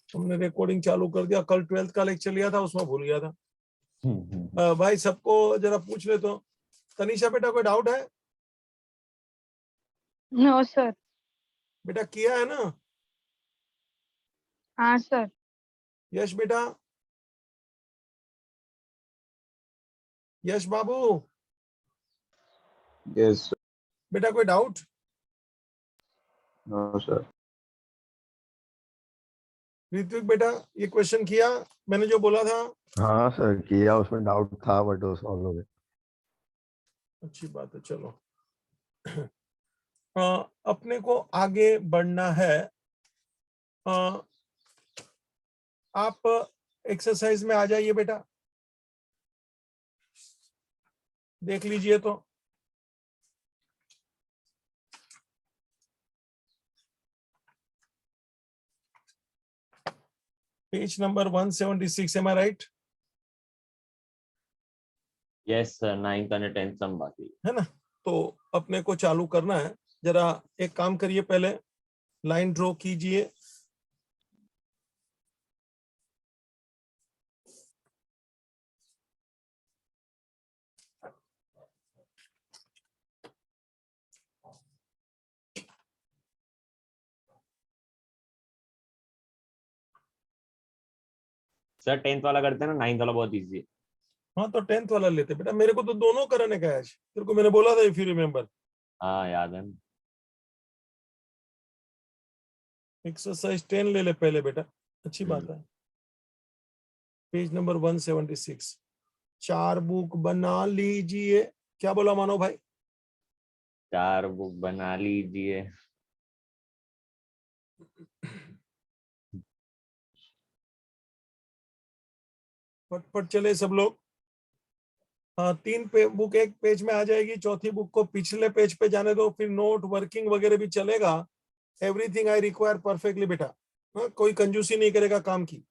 हमने रिकॉर्डिंग चालू कर दिया। कल 12th का लेक्चर लिया था, उसमें भूल गया था। भाई सबको जरा पूछ ले तो। तनीषा बेटा कोई डाउट है? No sir. बेटा किया है ना? हाँ सर। यश बेटा, यश बाबू यस बेटा कोई डाउट? No sir. ऋत्विक बेटा ये क्वेश्चन किया मैंने जो बोला था? हाँ सर किया, उसमें डाउट था बट वो सॉल्व हो गया। अच्छी बात है, चलो। अपने को आगे बढ़ना है। आप एक्सरसाइज में आ जाइए बेटा, देख लीजिए तो। पेज नंबर 176, एम आई राइट? यस सर, 9th और 10th सम बाकी है ना? तो अपने को चालू करना है। जरा एक काम करिए, पहले लाइन ड्रॉ कीजिए। सर 10th वाला करते हैं ना, 9th वाला बहुत इजी है। हाँ तो 10th वाला लेते बेटा, मेरे को तो दोनों कराने का है आज। तेरे को मैंने बोला था, इफ यू रिमेम्बर। हाँ याद है। एक्सरसाइज 10 ले ले पहले बेटा, अच्छी बात है। Page number 176। 4 बुक बना लीजिए। क्या बोला मानो भाई? 4 बुक बना लीजिए। फटफट चले सब लोग। 3 बुक एक पेज में आ जाएगी, चौथी बुक को पिछले पेज पे जाने दो, फिर नोट वर्किंग वगैरह भी चलेगा। एवरीथिंग आई रिक्वायर परफेक्टली बेटा। कोई कंजूसी नहीं करेगा काम की।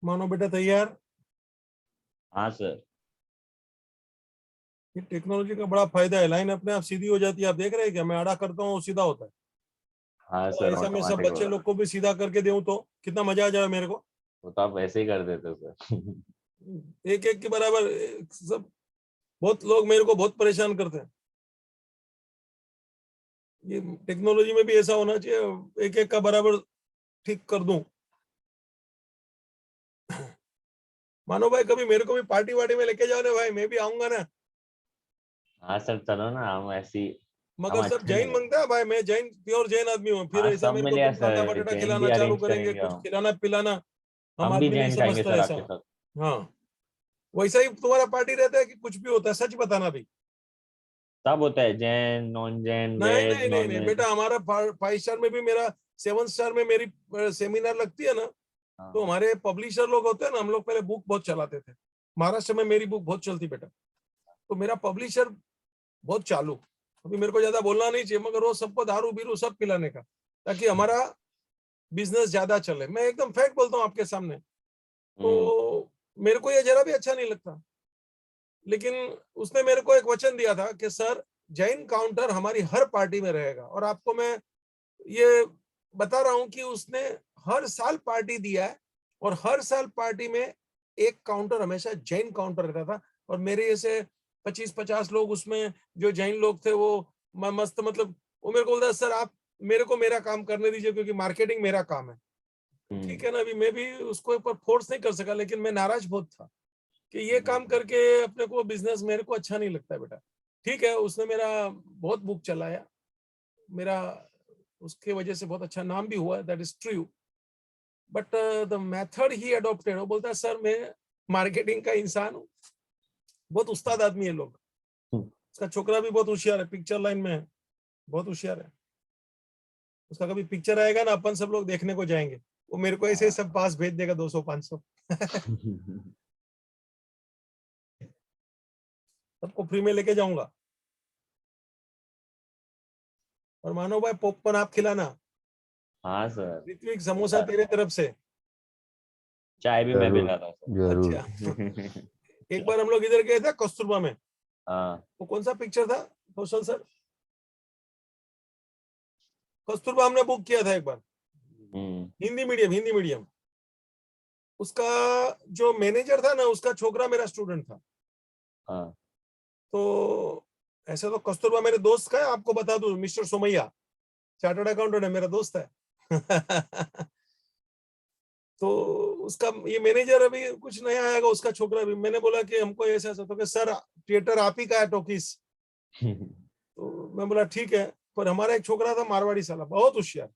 मानो बेटा तैयार? हाँ सर। ये टेक्नोलॉजी का बड़ा फायदा है, लाइन अपने आप सीधी हो जाती है। आप देख रहे हैं क्या? मैं आड़ा करता हूँ वो सीधा होता है। हाँ तो सर, ऐसा मैं सब ऑटोमेटिक बच्चे होगा। लोग को भी सीधा करके दूं तो कितना मजा आ जाए मेरे को। वो तो आप ऐसे ही कर देते हो सर। एक एक के बराबर सब। बहुत लोग मेरे को बहुत परेशान करते हैं। ये टेक्नोलॉजी में भी ऐसा होना चाहिए, एक एक का बराबर ठीक कर दूं। मानो भाई कभी मेरे को भी पार्टी वार्टी में लेके जाओ ना भाई, मैं भी आऊंगा ना। हाँ सर चलो ना, हम ऐसी हम मगर सब अच्छे जैन नहीं है। मांगता है भाई, मैं जैन प्योर जैन आदमी हूँ। फिर हाँ ऐसा सब मेरे को मिले तुम कांदा सर, बटाटा जैन भी खिलाना चालू अरेंज करेंगे, करेंगे कुछ हम। खिलाना पिलाना। हम हम भी आदमी नहीं जैन खाएंगे समझता सर ऐसा। आपके साथ। हाँ वैसा ही तुम्हारा पार्टी रहता है कि कुछ भी होता है? सच बताना भी। सब होता है, जैन नॉन जैन, नहीं वेज नहीं नहीं नॉन नहीं वेज। बेटा, हमारा 5 स्टार में भी मेरा 7 स्टार में मेरी सेमिनार लगती है ना। तो हाँ हमारे पब्लिशर लोग होते हैं ना, हम लोग पहले बुक बहुत चलाते थे। महाराष्ट्र में मेरी बुक बहुत चलती बेटा। तो मेरा पब्लिशर बहुत चालू। अभी मेरे को ज्यादा बोलना नहीं चाहिए, मगर वो सबको दारू बीरू सब पिलाने का, ताकि हमारा बिजनेस ज्यादा चले। मैं एकदम फैक्ट बोलता हूँ आपके सामने। तो मेरे को ये जरा भी अच्छा नहीं लगता। लेकिन उसने मेरे को एक वचन दिया था कि सर जैन काउंटर हमारी हर पार्टी में रहेगा। और आपको मैं ये बता रहा हूं कि उसने हर साल पार्टी दिया है, और हर साल पार्टी में एक काउंटर हमेशा जैन काउंटर रहता था। और मेरे जैसे 25-50 लोग उसमें जो जैन लोग थे, वो मस्त, मतलब वो मेरे को बोलता सर आप मेरे को मेरा काम करने दीजिए, क्योंकि मार्केटिंग मेरा काम है। ठीक है ना, अभी मैं भी उसको ऊपर फोर्स नहीं कर सका, लेकिन मैं नाराज बहुत था कि ये काम करके अपने को बिजनेस मेरे को अच्छा नहीं लगता बेटा। ठीक है, उसने मेरा बहुत बुक चलाया, मेरा उसके वजह से बहुत अच्छा नाम भी हुआ, that is true, but the method he adopted, वो बोलता है सर मैं मार्केटिंग का इंसान हूँ, बहुत उस्ताद आदमी है लोग। उसका छोकरा भी बहुत होशियार है, पिक्चर लाइन में है, बहुत होशियार है। उसका कभी पिक्चर आएगा ना, अपन सब लोग देखने को जाएंगे, वो मेरे को ऐसे सब पास भेज देगा 200-500 सबको फ्री में लेके जाऊंगा। और मानो भाई पॉपकॉर्न आप खिलाना, हाँ सर, ऋत्विक समोसा तेरे तरफ से। चाय भी मैं जरूर पिलाता हूँ जरूर। अच्छा एक बार हम लोग इधर गए थे कस्तूरबा में, हाँ। वो कौन सा पिक्चर था कौशल सर? कस्तूरबा हमने बुक किया था एक बार, हिंदी मीडियम। उसका जो मैनेजर था ना, उसका छोकरा मेरा स्टूडेंट था। हाँ। तो ऐसे तो कस्तूरबा मेरे दोस्त का है, आपको बता दूं, मिस्टर सोमैया चार्टर्ड अकाउंटेंट है, मेरा दोस्त है तो उसका ये मैनेजर अभी कुछ नया आएगा, उसका छोकरा भी। मैंने बोला कि हमको ऐसा ऐसा, तो कि सर थिएटर आप ही का है टॉकीज। तो मैं बोला ठीक है, पर हमारा एक छोकरा था मारवाड़ी साला, बहुत होशियार।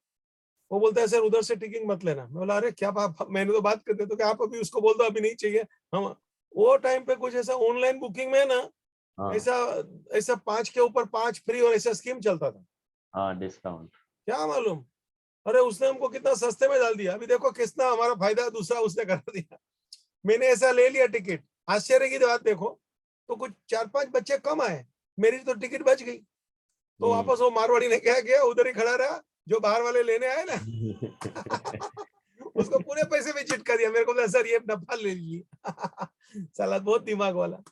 वो बोलता है सर उधर से टिकट मत लेना। मैं बोला अरे क्या बात, मैंने तो बात करते तो कि आप अभी उसको बोल दो अभी नहीं चाहिए हम। वो टाइम पे कुछ ऐसा ऑनलाइन बुकिंग में ना, हाँ। ऐसा ऐसा 5 के ऊपर 5 फ्री और ऐसा स्कीम चलता था, हाँ, डिस्काउंट। क्या मालूम। अरे उसने हमको कितना सस्ते में डाल दिया, अभी देखो कितना हमारा फायदा दूसरा उसने करा दिया। मैंने ऐसा ले लिया टिकट, आश्चर्य की बात देखो, तो कुछ 4-5 बच्चे कम आए, मेरी तो टिकट बच गई। तो वापस वो मारवाड़ी ने क्या किया, उधर ही खड़ा रहा, जो बाहर वाले लेने आए ना उसको पूरे पैसे में चिट कर दिया। मेरे को बोला सर ये नफा ले लीजिए साला बहुत दिमाग वाला,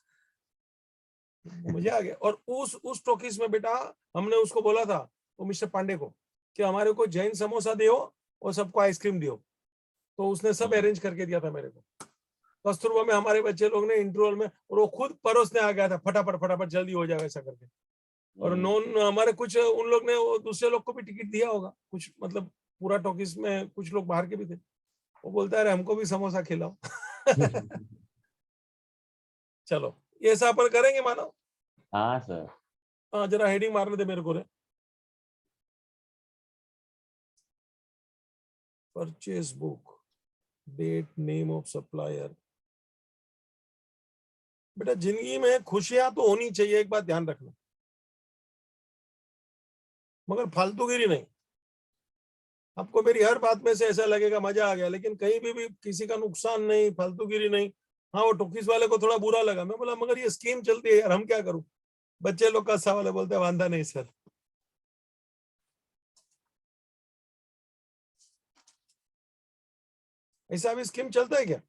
मुझे आ गया। और उस टॉकीज में बेटा हमने उसको बोला था, वो मिस्टर पांडे को, कि हमारे को जैन समोसा दियो और सबको आइसक्रीम दियो। तो उसने सब अरेंज करके दिया था मेरे को। कस्तूरबा में हमारे बच्चे लोग ने इंटरवल में, और वो खुद परोसने आ गया था, फटाफट फटाफट जल्दी हो जाएगा ऐसा करके। और नॉन हमारे कुछ उन लोग ने वो दूसरे लोग को भी टिकट दिया होगा कुछ, मतलब पूरा टॉकीज में कुछ लोग बाहर के भी थे। वो बोलता है अरे हमको भी समोसा खिलाओ चलो ये ऐसा अपन करेंगे मानो। हाँ सर। हाँ जरा हेडिंग मारने दे मेरे को रे। Purchase book, date, name of supplier. बेटा जिंदगी में खुशियां तो होनी चाहिए, एक बात ध्यान रखना, मगर फालतूगिरी नहीं। आपको मेरी हर बात में से ऐसा लगेगा मजा आ गया, लेकिन कहीं भी किसी का नुकसान नहीं, फालतूगिरी नहीं। हाँ वो टॉकीज वाले को थोड़ा बुरा लगा, मैं बोला मगर ये स्कीम चलती है यार, हम क्या करूं। बच्चे लोग का सवाल है, बोलते हैं वांदा नहीं सर। ऐसा अभी स्कीम चलता है क्या?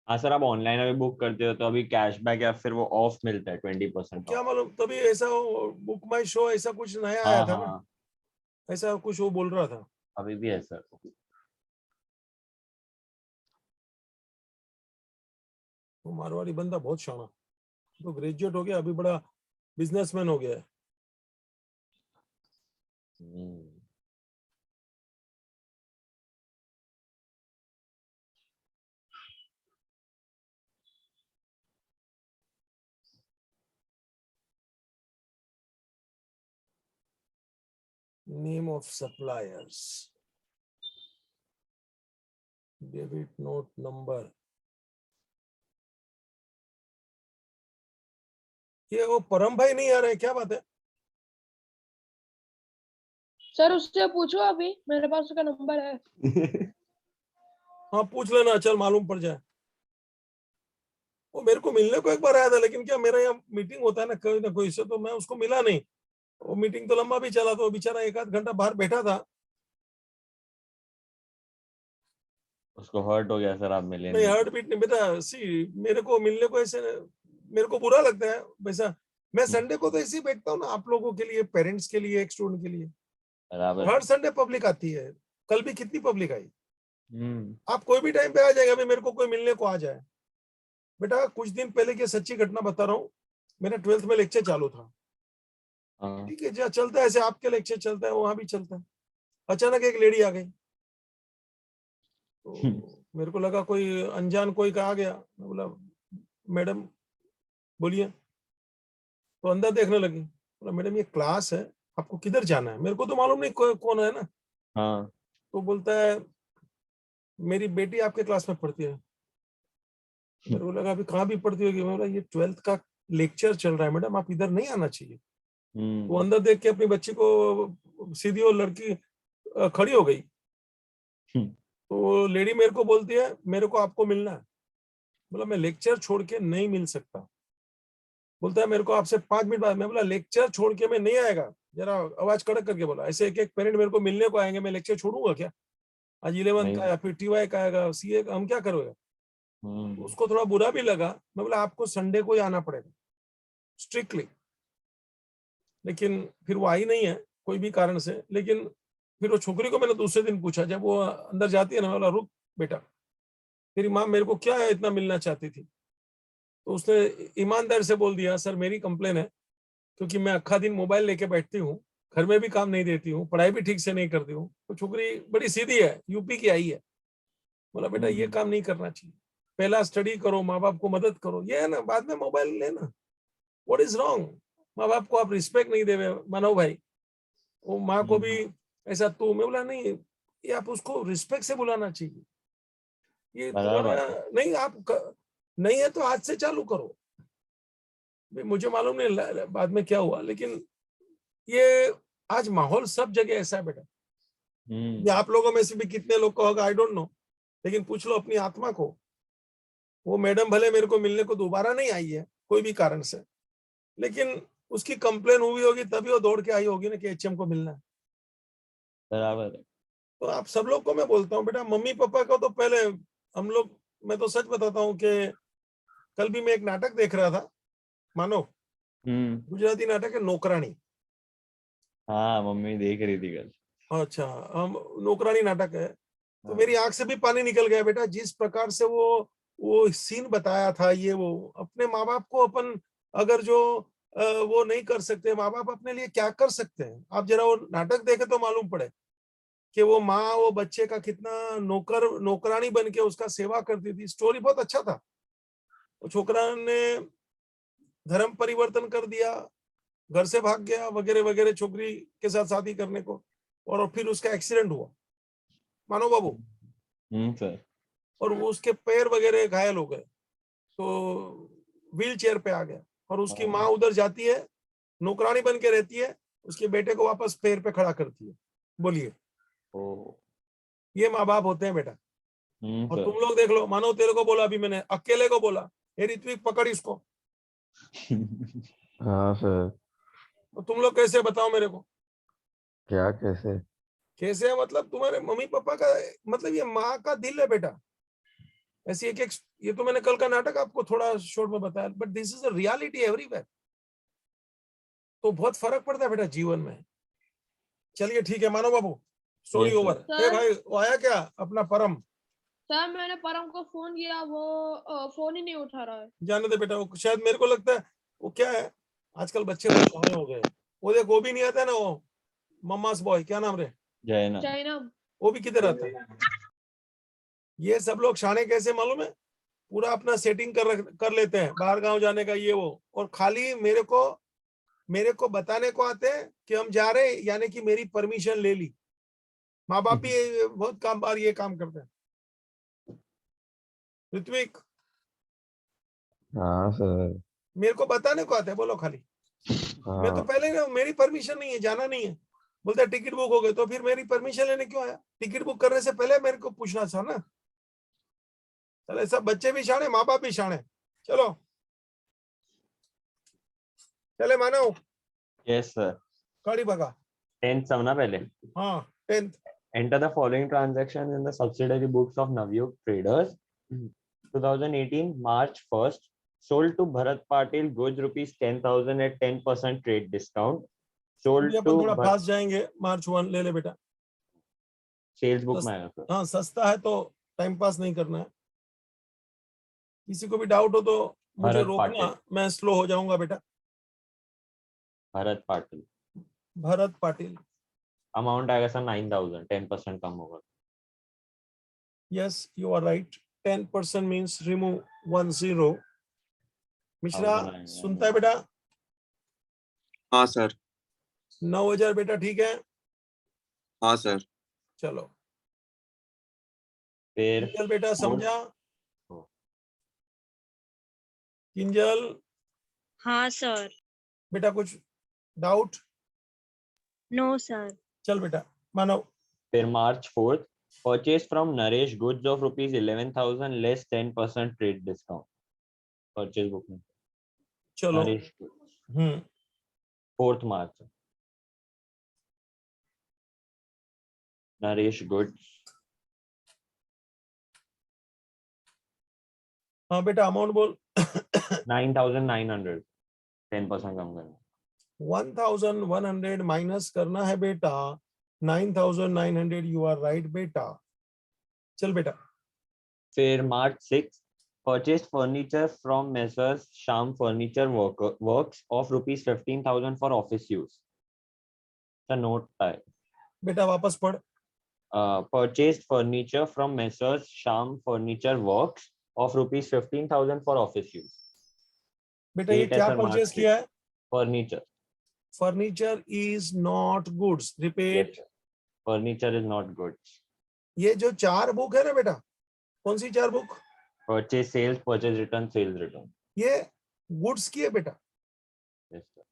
हाँ सर, आप ऑनलाइन अभी बुक करते हो तो अभी कैशबैक या फिर वो ऑफ मिलता है, 20% क्या ऑफ। मालूम, तभी ऐसा बुक माई शो ऐसा कुछ नया आया हाँ था ना, हाँ, ऐसा कुछ वो बोल रहा था। अभी भी है सर। वो मारवाड़ी बंदा बहुत शाना, तो ग्रेजुएट हो गया, अभी बड़ा बिजनेसमैन हो गया है। Name of suppliers, debit note number. ये वो परम भाई नहीं आ रहे, क्या बात है? सर उससे पूछो, अभी मेरे पास उसका नंबर है। हाँ पूछ लेना, चल मालूम पड़ जाए। वो मेरे को मिलने को एक बार आया था, लेकिन क्या मेरा यहाँ मीटिंग होता है ना कोई ना कोई से, तो मैं उसको मिला नहीं। वो मीटिंग तो लंबा भी चला, तो बेचारा 1-8 घंटा बाहर बैठा था। उसको हर्ट हो गया सर, आप मिले नहीं नहीं। हार्ट बीट नहीं बेटा, सी मेरे को मिलने को ऐसे मेरे को बुरा लगता है वैसा। मैं संडे को तो ऐसे ही बैठता हूँ ना, आप लोगों के लिए, पेरेंट्स के लिए, एक स्टूडेंट के लिए। बराबर। हर संडे पब्लिक आती है, कल भी कितनी पब्लिक आई। हम्म। आप कोई भी टाइम पे आ जाएगा, अभी मेरे को कोई मिलने को आ जाए। बेटा कुछ दिन पहले की सच्ची घटना बता रहा हूँ, मेरा 12th में लेक्चर चालू था, हाँ। ठीक है, जहाँ चलता है ऐसे आपके लेक्चर चलता है वहां भी चलता है। अचानक एक लेडी आ गई, तो मेरे को लगा कोई अनजान कोई का आ गया। मैं बोला मैडम बोलिए। तो अंदर देखने लगी। बोला मैडम ये क्लास है, आपको किधर जाना है? मेरे को तो मालूम नहीं कौन है ना। हाँ तो बोलता है मेरी बेटी आपके क्लास में पढ़ती है। मेरे को लगा अभी कहाँ भी पढ़ती होगी। मैं बोला ये 12th का लेक्चर चल रहा है मैडम, आप इधर नहीं आना चाहिए। वो अंदर देख के अपनी बच्ची को सीधी वो लड़की खड़ी हो गई। तो लेडी मेरे को बोलती है मेरे को आपको मिलना है। बोला मैं लेक्चर छोड़ के नहीं मिल सकता। बोलता है मेरे को आपसे 5 मिनट बाद। मैं बोला लेक्चर छोड़ के मैं नहीं आएगा, जरा आवाज कड़क करके बोला। ऐसे एक एक पेरेंट मेरे को मिलने को आएंगे, मैं लेक्चर छोड़ूंगा क्या? आज 11th का नहीं। या फिर TY का आएगा, CA का, हम क्या करोगे? उसको थोड़ा बुरा भी लगा। मैं बोला आपको संडे को ही आना पड़ेगा स्ट्रिक्टली। लेकिन फिर वो आई नहीं है कोई भी कारण से। लेकिन फिर वो छोकरी को मैंने दूसरे दिन पूछा, जब वो अंदर जाती है ना, मैं बोला रुक बेटा, तेरी माँ मेरे को क्या है इतना मिलना चाहती थी? तो उसने ईमानदार से बोल दिया सर मेरी कंप्लेन है, क्योंकि मैं अक्खा दिन मोबाइल लेके बैठती हूँ, घर में भी काम नहीं देती हूँ, पढ़ाई भी ठीक से नहीं करती हूँ। तो छोकरी बड़ी सीधी है, यूपी की आई है। बोला बेटा ये काम नहीं करना चाहिए, पहला स्टडी करो, माँ बाप को मदद करो। ये है ना, बाद में मोबाइल लेना, व्हाट इज रॉन्ग? माँ बाप को आप रिस्पेक्ट नहीं देवे मानो भाई। वो माँ को भी ऐसा तू। मैं बोला नहीं, ये आप उसको रिस्पेक्ट से बुलाना चाहिए। ये बराबर। तुम्हारा नहीं, नहीं है तो आज से चालू करो। मुझे मालूम नहीं बाद में क्या हुआ, लेकिन ये आज माहौल सब जगह ऐसा है बेटा। ये आप लोगों में से भी कितने लोग का होगा आई डोंट नो, लेकिन पूछ लो अपनी आत्मा को। वो मैडम भले मेरे को मिलने को दोबारा नहीं आई है कोई भी कारण से, लेकिन उसकी कंप्लेन हुई होगी तभी वो दौड़ के आई होगी ना कि HM को मिलना है। बराबर है। तो आप सब लोग को मैं बोलता हूँ बेटा, मम्मी पापा को तो पहले हम लोग, मैं तो सच बताता हूँ कि कल भी मैं एक नाटक देख रहा था, मानो गुजराती नाटक है नौकरानी। हाँ मम्मी देख रही थी कल। अच्छा, हम नौकरानी नाटक है। तो मेरी आंख से भी पानी निकल गया बेटा, जिस प्रकार से वो सीन बताया था। ये वो अपने माँ बाप को अपन अगर जो वो नहीं कर सकते, माँ बाप अपने लिए क्या कर सकते हैं? आप जरा वो नाटक देखे तो मालूम पड़े कि वो माँ वो बच्चे का कितना नौकरानी बन के उसका सेवा करती थी। स्टोरी बहुत अच्छा था। वो छोकरा ने धर्म परिवर्तन कर दिया, घर से भाग गया वगैरह वगैरह छोकरी के साथ शादी करने को, और फिर उसका एक्सीडेंट हुआ मानो बाबू, सर। और वो उसके पैर वगैरह घायल हो गए, तो व्हील चेयर पे आ गया। और उसकी माँ उधर जाती है, नौकरानी बन के रहती है, उसके बेटे को वापस पैर पे खड़ा करती है। बोलिए, ये माँ बाप होते हैं बेटा। और तुम लोग देख लो, मानो तेरे को बोला, अभी मैंने अकेले को बोला हे ऋत्विक पकड़ इसको, हाँ सर। तो तुम लोग कैसे बताओ मेरे को? क्या कैसे? कैसे है मतलब तुम्हारे मम्मी पापा का, मतलब ये माँ का दिल है बेटा। ऐसी एक एक, ये तो मैंने कल का नाटक आपको थोड़ा शॉर्ट में बताया, but this is a reality everywhere. तो बहुत फर्क पड़ता है बेटा जीवन में। चलिए ठीक है Mano Babu, story Yes, sir. Over. Sir भाई वो आया क्या अपना परम? सर मैंने परम को फोन किया, वो फोन ही नहीं उठा रहा है। जाने दे बेटा, वो शायद मेरे को लगता है वो क्या है, आजकल बच्चे बहुत शाणे हो गए। वो देख वो भी नहीं आता है ना, वो मम्मास बॉय, क्या नाम रे, जैना। चाइना। वो भी किधर आता है? ये सब लोग शाणे कैसे मालूम है? पूरा अपना सेटिंग कर लेते हैं बाहर गांव जाने का ये वो, और खाली मेरे को बताने को आते हैं कि हम जा रहे हैं, यानी कि मेरी परमिशन ले ली। माँ बाप भी बहुत काम बार ये काम करते हैं। ऋत्विक, हाँ सर। मेरे को बताने को आते हैं, बोलो खाली। मैं तो हाँ पहले ना, मेरी परमिशन नहीं है, जाना नहीं है। बोलता है टिकट बुक हो गए, तो फिर मेरी परमिशन लेने क्यों आया? टिकट बुक करने से पहले मेरे को पूछना था ना। चलो सब बच्चे भी शाणे, माँ बाप भी शाणे। चलो चले मानो, Yes, sir. गाड़ी भगा। 10th समझना पहले. हाँ 10th। Enter the following transactions in the subsidiary books of Navyug Traders. 2018 March 1st. Sold to Bharat Patil goods rupees 10,000 at 10% trade discount. Sold अभी to अपन थोड़ा फास्ट जाएंगे। मार्च 1 ले ले बेटा। sales book में आएगा सर. हाँ सस्ता है तो टाइम पास नहीं करना है। किसी को भी डाउट हो तो मुझे भरत रोकना, पाटिल. मैं स्लो हो जाऊंगा बेटा। भरत पाटिल. भरत पाटिल। अमाउंट आएगा सर 9,000. 10% कम होगा. Yes, you are right. 10% means remove 10. Mishra 1900. सुनता है बेटा? हाँ सर। 9,000 बेटा ठीक है? हाँ सर। चलो फिर किंजल बेटा समझा? हो। किंजल हाँ सर. बेटा कुछ डाउट? No sir. चल बेटा मानव. फिर March 4th, purchase from Naresh goods of rupees 11,000 less 10% trade discount. Purchase book में. चलो. Naresh goods. 4th March. Naresh goods. हाँ बेटा अमाउंट बोल. 9,900. 10% कम करना. 1,100 माइनस करना है बेटा. 9,900 यू आर राइट बेटा. चल बेटा. फिर March 6th, purchased furniture from Messrs. Sham Furniture Works of rupees 15,000 for office use. The note है. बेटा वापस पढ़. Purchased furniture from Messrs. Sham Furniture Works of rupees 15,000 for office use. बेटा ये Date है क्या sir, March परचेज 6th. किया है? Furniture. Furniture is not goods. Repeat. Yes, sir. Furniture is not goods. ये जो 4 बुक है ना बेटा, कौन सी 4 book? Purchase sales, purchase return, sales return. ये गुड्स की है बेटा. Yes, sir.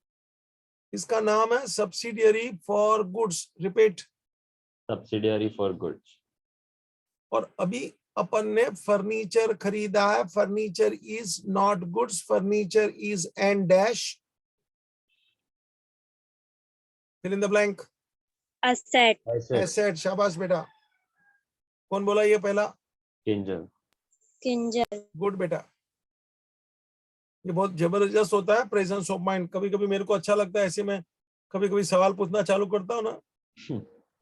इसका नाम है subsidiary for goods. Repeat. Subsidiary for goods. और अभी अपन ने फर्नीचर खरीदा है. Furniture is not goods. Furniture is and dash. Fill in the blank. Asset. Asset. शाबाश बेटा. कौन बोला ये पहला? Kinjal. Kinjal. गुड बेटा. ये बहुत जबरदस्त होता है प्रेजेंस ऑफ माइंड. कभी कभी मेरे को अच्छा लगता है ऐसे में कभी कभी सवाल पूछना चालू करता हूँ ना.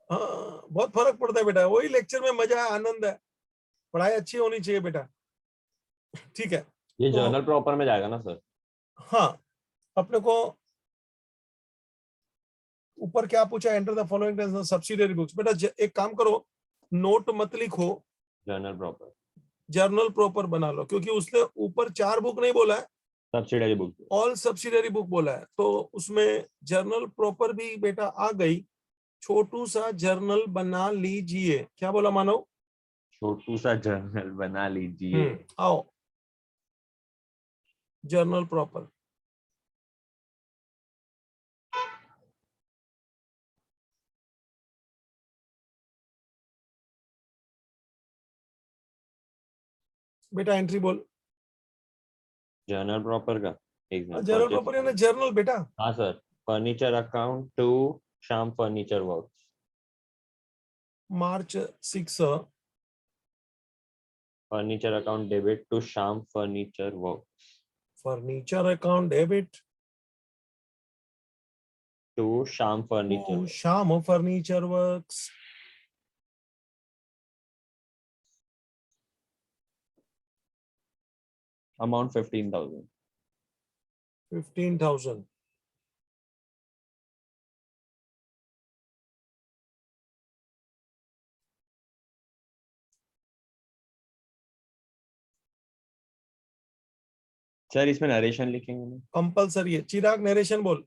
हाँ बहुत फर्क पड़ता है बेटा. वही लेक्चर में मजा है, आनंद है. पढ़ाई अच्छी होनी चाहिए बेटा. ठीक है. ये तो- जर्नल प्रॉपर में जाएगा ना सर? हाँ अपने को ऊपर क्या पूछा? Enter the following tense subsidiary books. बेटा एक काम करो, नोट मत लिखो, जर्नल प्रॉपर. जर्नल प्रॉपर बना लो. क्योंकि उसने ऊपर 4 बुक नहीं बोला है, subsidiary book. All subsidiary book बोला है. तो उसमें जर्नल प्रॉपर भी बेटा आ गई. छोटू सा जर्नल बना लीजिए. क्या बोला मानव? छोटू सा जर्नल बना लीजिए. आओ जर्नल प्रॉपर. बेटा एंट्री बोल. जर्नल प्रॉपर का एक मिनट. जर्नल प्रॉपर यानी जर्नल बेटा. हाँ sir. Furniture account to Shyam furniture works. March 6 furniture account debit to Shyam furniture works. Furniture account debit to Shyam furniture. Shyam furniture works. Amount 15,000. 15,000. Sir इसमें narration लिखेंगे ना? कंपल्सरी है. चिराग नरेशन बोल.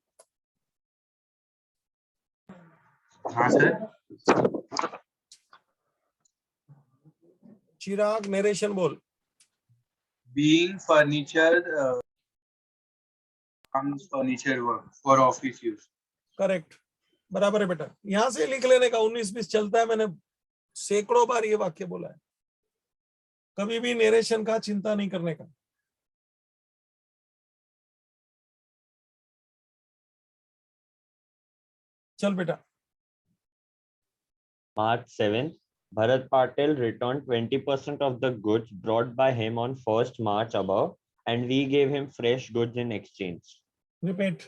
हाँ सर. चिराग नरेशन बोल. Being furniture comes furniture work for office use. Correct. बराबर है बेटा. यहां से लिख लेने का 19-20 चलता है. मैंने सैकड़ों बार ये वाक्य बोला है. कभी भी नरेशन का चिंता नहीं करने का. चल बेटा. March 7th, Bharat Patel returned 20% of the goods brought by him on 1st March above, and we gave him fresh goods in exchange. Repeat.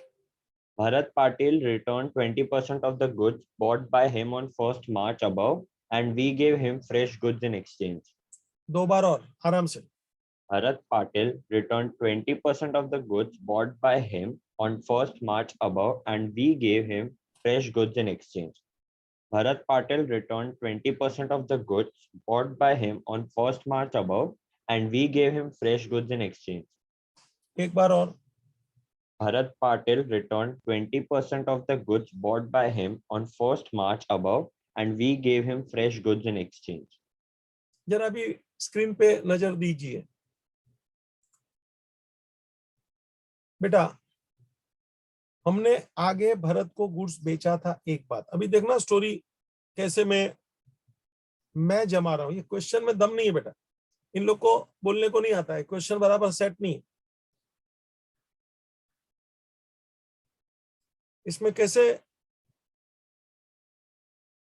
Bharat Patel returned 20% of the goods bought by him on 1st March above, and we gave him fresh goods in exchange. 2 बार और आराम से. Bharat Patel returned 20% of the goods bought by him on 1st March above, and we gave him fresh goods in exchange. Bharat Patil returned 20% of the goods bought by him on 1st March above, and we gave him fresh goods in exchange. एक बार और. Bharat Patil returned 20% of the goods bought by him on 1st March above, and we gave him fresh goods in exchange. जरा भी screen पे नजर दीजिए बेटा. हमने आगे भरत को गुड्स बेचा था. एक बात अभी देखना स्टोरी कैसे मैं जमा रहा हूं. ये क्वेश्चन में दम नहीं है बेटा. इन लोग को बोलने को नहीं आता है. क्वेश्चन बराबर सेट नहीं है. इसमें कैसे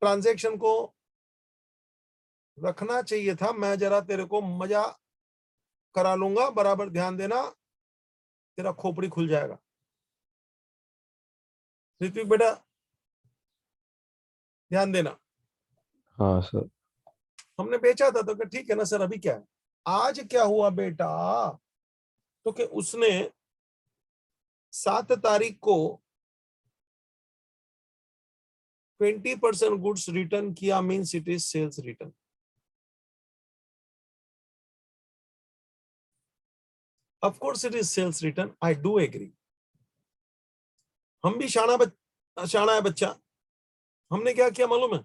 ट्रांजैक्शन को रखना चाहिए था. मैं जरा तेरे को मजा करा लूंगा. बराबर ध्यान देना. तेरा खोपड़ी खुल जाएगा. ऋत्विक बेटा ध्यान देना. हाँ सर. हमने बेचा था तो ठीक है ना सर. अभी क्या है. आज क्या हुआ बेटा तो कि उसने 7 तारीख को 20% गुड्स रिटर्न किया. Means it is sales return. Of course it is sales return. I do agree. हम भी शाना है बच्चा. हमने क्या किया मालूम है.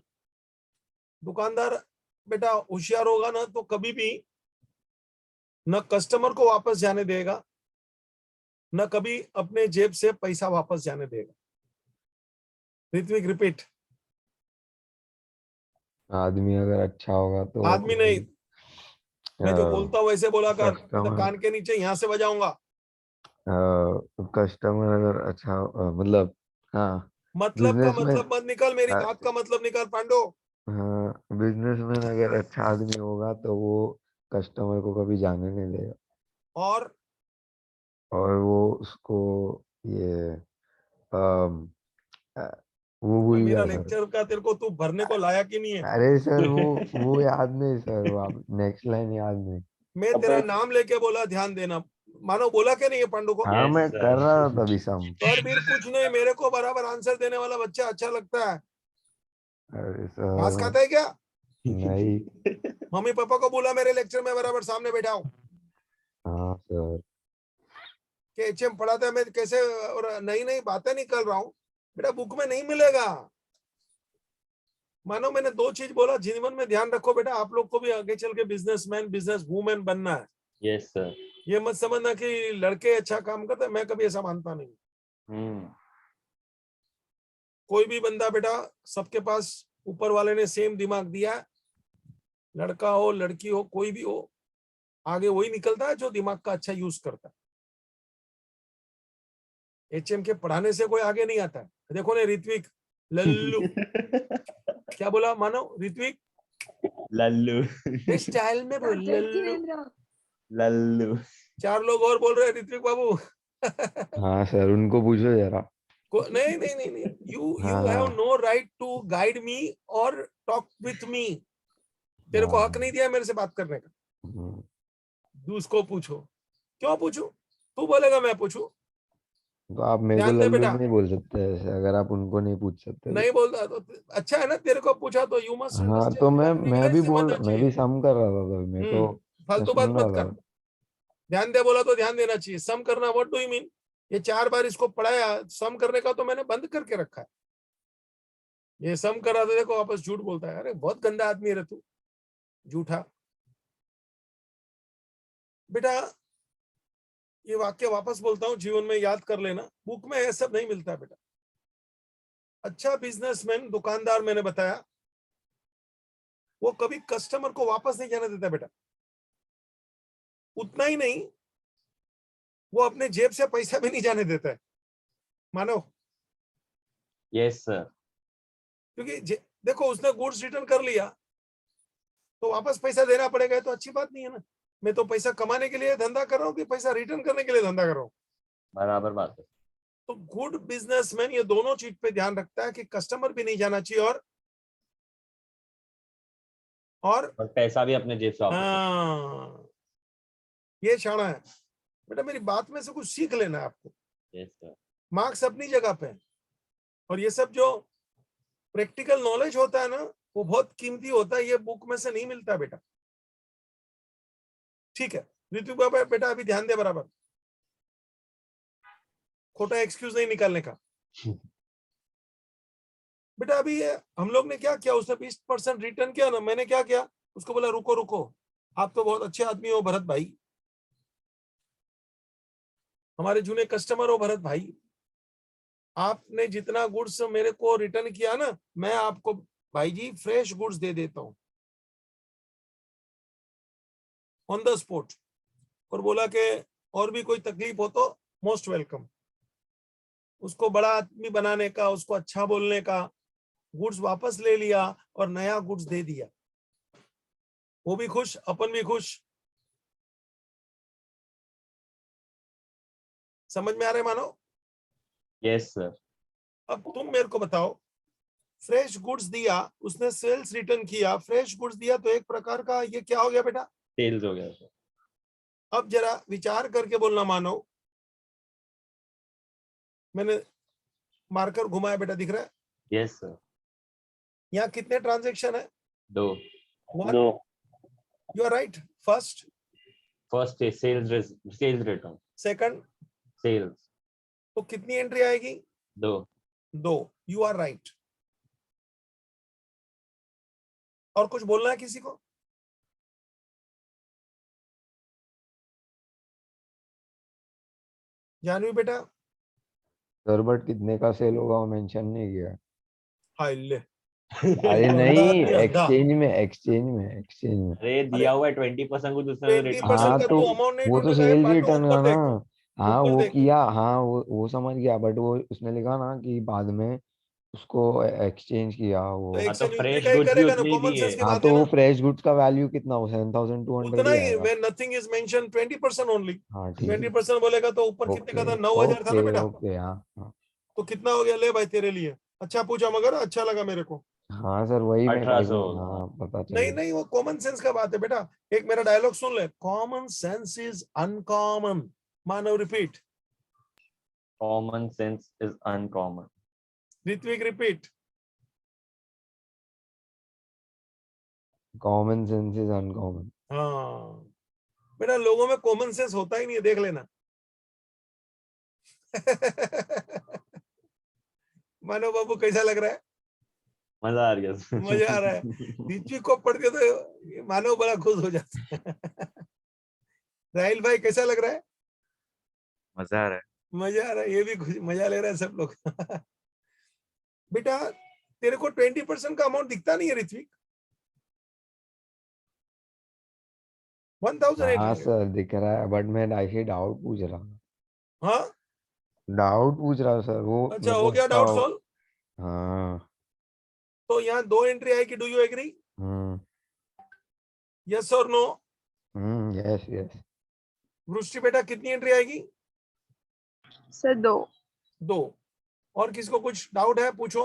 दुकानदार बेटा होशियार होगा ना तो कभी भी न कस्टमर को वापस जाने देगा न कभी अपने जेब से पैसा वापस जाने देगा. ऋत्विक रिपीट. आदमी अगर अच्छा होगा तो आदमी नहीं. मैं जो बोलता हूँ वैसे बोला कर. कस्टमर कान के नीचे यहाँ से बजाऊंगा. कस्टमर अगर अच्छा मतलब हाँ मतलब का बिजनेसमैन मतलब मत निकल. मेरी बात का मतलब निकल पांडो. हाँ बिजनेसमैन अगर अच्छा आदमी होगा तो वो कस्टमर को कभी जाने नहीं देगा और वो उसको ये वो भूल मेरा गया सर. लेक्चर का तेरे को तू भरने को लाया कि नहीं है. अरे सर वो याद नहीं सर. वो आप नेक्स्ट लाइन याद नहीं. मैं तेरा नाम लेके बोला ध्यान देना. मानो बोला क्या नहीं है पांडु को. हाँ Yes, मैं sir. कर रहा था तभी सम. और फिर कुछ नहीं. मेरे को बराबर आंसर देने वाला बच्चा अच्छा लगता है. अरे घास सर खाता है क्या. नहीं. मम्मी पापा को बोला मेरे लेक्चर में बराबर सामने बैठा हूँ. हाँ सर. कि एचएम पढ़ाता है मैं कैसे और नई नई बातें निकल रहा हूँ. बेटा बुक में नहीं मिलेगा. मानो मैंने 2 चीज बोला. जीवन में ध्यान रखो बेटा. आप लोग को भी आगे चल के बिजनेसमैन बिजनेस वूमेन बनना है. Yes, sir. ये मत समझना कि लड़के अच्छा काम करते हैं. मैं कभी ऐसा मानता नहीं. कोई भी बंदा बेटा सबके पास ऊपर वाले ने सेम दिमाग दिया है. लड़का हो लड़की हो कोई भी हो आगे वही निकलता है जो दिमाग का अच्छा यूज करता है. एचएम के पढ़ाने से कोई आगे नहीं आता है. देखो ने ऋत्विक लल्लू क्या बोला मानो. ऋत्विक Lallu. इस स्टाइल में बोल लल्लू. Lallu. 4 लोग और बोल रहे हैं ऋत्विक बाबू. हाँ सर उनको पूछो जरा. नहीं नहीं नहीं नहीं. यू हाँ, हैव हाँ. No right to guide me और टॉक विथ मी. तेरे को हक नहीं दिया मेरे से बात करने का. दूसको पूछो. क्यों पूछू. तू बोलेगा मैं पूछू. तो आप मेरे को ध्यान दे लल्लू बेटा. नहीं बोल सकते ऐसे अगर आप उनको नहीं पूछ सकते. नहीं बोलता तो अच्छा है ना. तेरे को पूछा तो यू मस्ट हाँ तो मैं भी सम कर रहा था तभी मैं तो फालतू बात सुन रहा मत था. कर. ध्यान दे बोला तो ध्यान देना चाहिए. सम करना व्हाट डू यू मीन. ये 4 बार इसको पढ़ाया. सम करने का तो मैंने बंद करके रखा है. ये सम करा तो देखो वापस झूठ बोलता है. अरे बहुत गंदा आदमी है तू. झूठा. बेटा ये वाक्य वापस बोलता हूँ. जीवन में याद कर लेना. बुक में ये सब नहीं मिलता बेटा. अच्छा बिजनेसमैन दुकानदार मैंने बताया वो कभी कस्टमर को वापस नहीं जाने देता बेटा. उतना ही नहीं वो अपने जेब से पैसा भी नहीं जाने देता है. मानो. Yes, sir. क्योंकि देखो उसने गुड्स रिटर्न कर लिया तो वापस पैसा देना पड़ेगा. तो अच्छी बात नहीं है ना. मैं तो पैसा कमाने के लिए धंधा कर रहा हूँ कि पैसा रिटर्न करने के लिए धंधा कर रहा हूँ. बराबर बात है. तो गुड बिजनेसमैन ये दोनों चीज पे ध्यान रखता है कि कस्टमर भी नहीं जाना चाहिए और पैसा भी अपने जेब से वापस. हाँ ये शाना है बेटा. मेरी बात में से कुछ सीख लेना है आपको. Yes, sir. मार्क्स अपनी जगह पे है. और ये सब जो प्रैक्टिकल नॉलेज होता है ना, वो बहुत कीमती होता है, ये बुक में से नहीं मिलता बेटा। ठीक है ऋतु बाबा, बेटा अभी ध्यान दे बराबर, खोटा एक्सक्यूज नहीं निकालने का। बेटा अभी हम लोग ने क्या किया, उसने 20% रिटर्न किया ना, मैंने क्या किया, उसको बोला रुको रुको, आप तो बहुत अच्छे आदमी हो भरत भाई, हमारे जूने कस्टमर हो भरत भाई, आपने जितना गुड्स मेरे को रिटर्न किया ना, मैं आपको भाई जी फ्रेश गुड्स दे देता हूं ऑन द स्पॉट। और बोला कि और भी कोई तकलीफ हो तो मोस्ट वेलकम। उसको बड़ा आदमी बनाने का, उसको अच्छा बोलने का, गुड्स वापस ले लिया और नया गुड्स दे दिया, वो भी खुश, अपन भी खुश। समझ में आ रहे मानो? Yes sir. अब तुम मेरे को बताओ, फ्रेश गुड्स दिया, उसने सेल्स रिटर्न किया, फ्रेश गुड्स दिया, तो एक प्रकार का ये क्या हो गया बेटा? सेल्स हो गया सर। अब जरा विचार करके बोलना मानो, मैंने मार्कर घुमाया बेटा, दिख रहा है? Yes sir. यहाँ कितने ट्रांजेक्शन है? 2। One. You are right. First, first is sales return, second, sales तो कितनी एंट्री आएगी? 2। 2। You are right. और कुछ बोलना है किसी को? जानवी बेटा? सर बट कितने का सेल होगा वो मेंशन नहीं किया। हाय ले, अरे अंधा नहीं, आदमी अंधा। एक्सचेंज में अरे दिया हुआ है 20% कुछ उसने तो return 20% हाँ का तो तू अमाउंट नहीं वो तो ढूंढेगा, ये सेल पांडु रिटर्न का ऊपर ना। देख, हाँ ऊपर वो देख। किया, हाँ वो समझ गया, बट वो उसने लिखा ना कि बाद में उसको एक्सचेंज किया वो। तो हाँ तो एक्सचेंज उतने फ्रेश का ही गुड्स भी करेगा ना, उतने ही कॉमन दिए। सेंस की हाँ बात तो है वो ना, फ्रेश गुड्स का वैल्यू कितना हो, 7,200 उतना ही ही। आएगा। when nothing is mentioned 20% only, हाँ ठीक है, 20% बोलेगा तो ऊपर कितने का था? 9,000 था ना बेटा, ओके हाँ हाँ तो कितना हो गया? ले भाई तेरे लिए, अच्छा पूछा मगर अच्छा लगा मेरे को। हाँ सर वही मैं 1800 हाँ पता नहीं चला। नहीं, वो कॉमन सेंस का बात है बेटा। एक मेरा डायलॉग सुन ले, common sense is uncommon. Manav repeat, Common sense is uncommon. Ritvik repeat. Common sense is uncommon. हाँ बेटा, लोगों में कॉमन सेंस होता ही नहीं है, देख लेना। मानव बाबू कैसा लग रहा है? मजा आ गया सर। मजा आ रहा है। ऋत्विक को पढ़ के तो मानव बड़ा खुश हो जाता है। राहिल भाई कैसा लग रहा है? मजा आ रहा है। मजा आ रहा है, ये भी खुश, मजा ले रहा है सब लोग। बेटा तेरे को 20% का अमाउंट दिखता नहीं है ऋत्विक? 1800। हाँ सर दिख रहा है, बट मैं ऐसे डाउट पूछ रहा हूँ। हाँ डाउट पूछ रहा हूँ सर, वो अच्छा, मेरे हो को गया डाउट सॉल्व? हाँ। तो यहाँ 2 एंट्री आएगी, do you agree? Hmm yes और नो? Yes yes. वृष्टि बेटा कितनी एंट्री आएगी? सर 2। 2। और किसको कुछ डाउट है? पूछो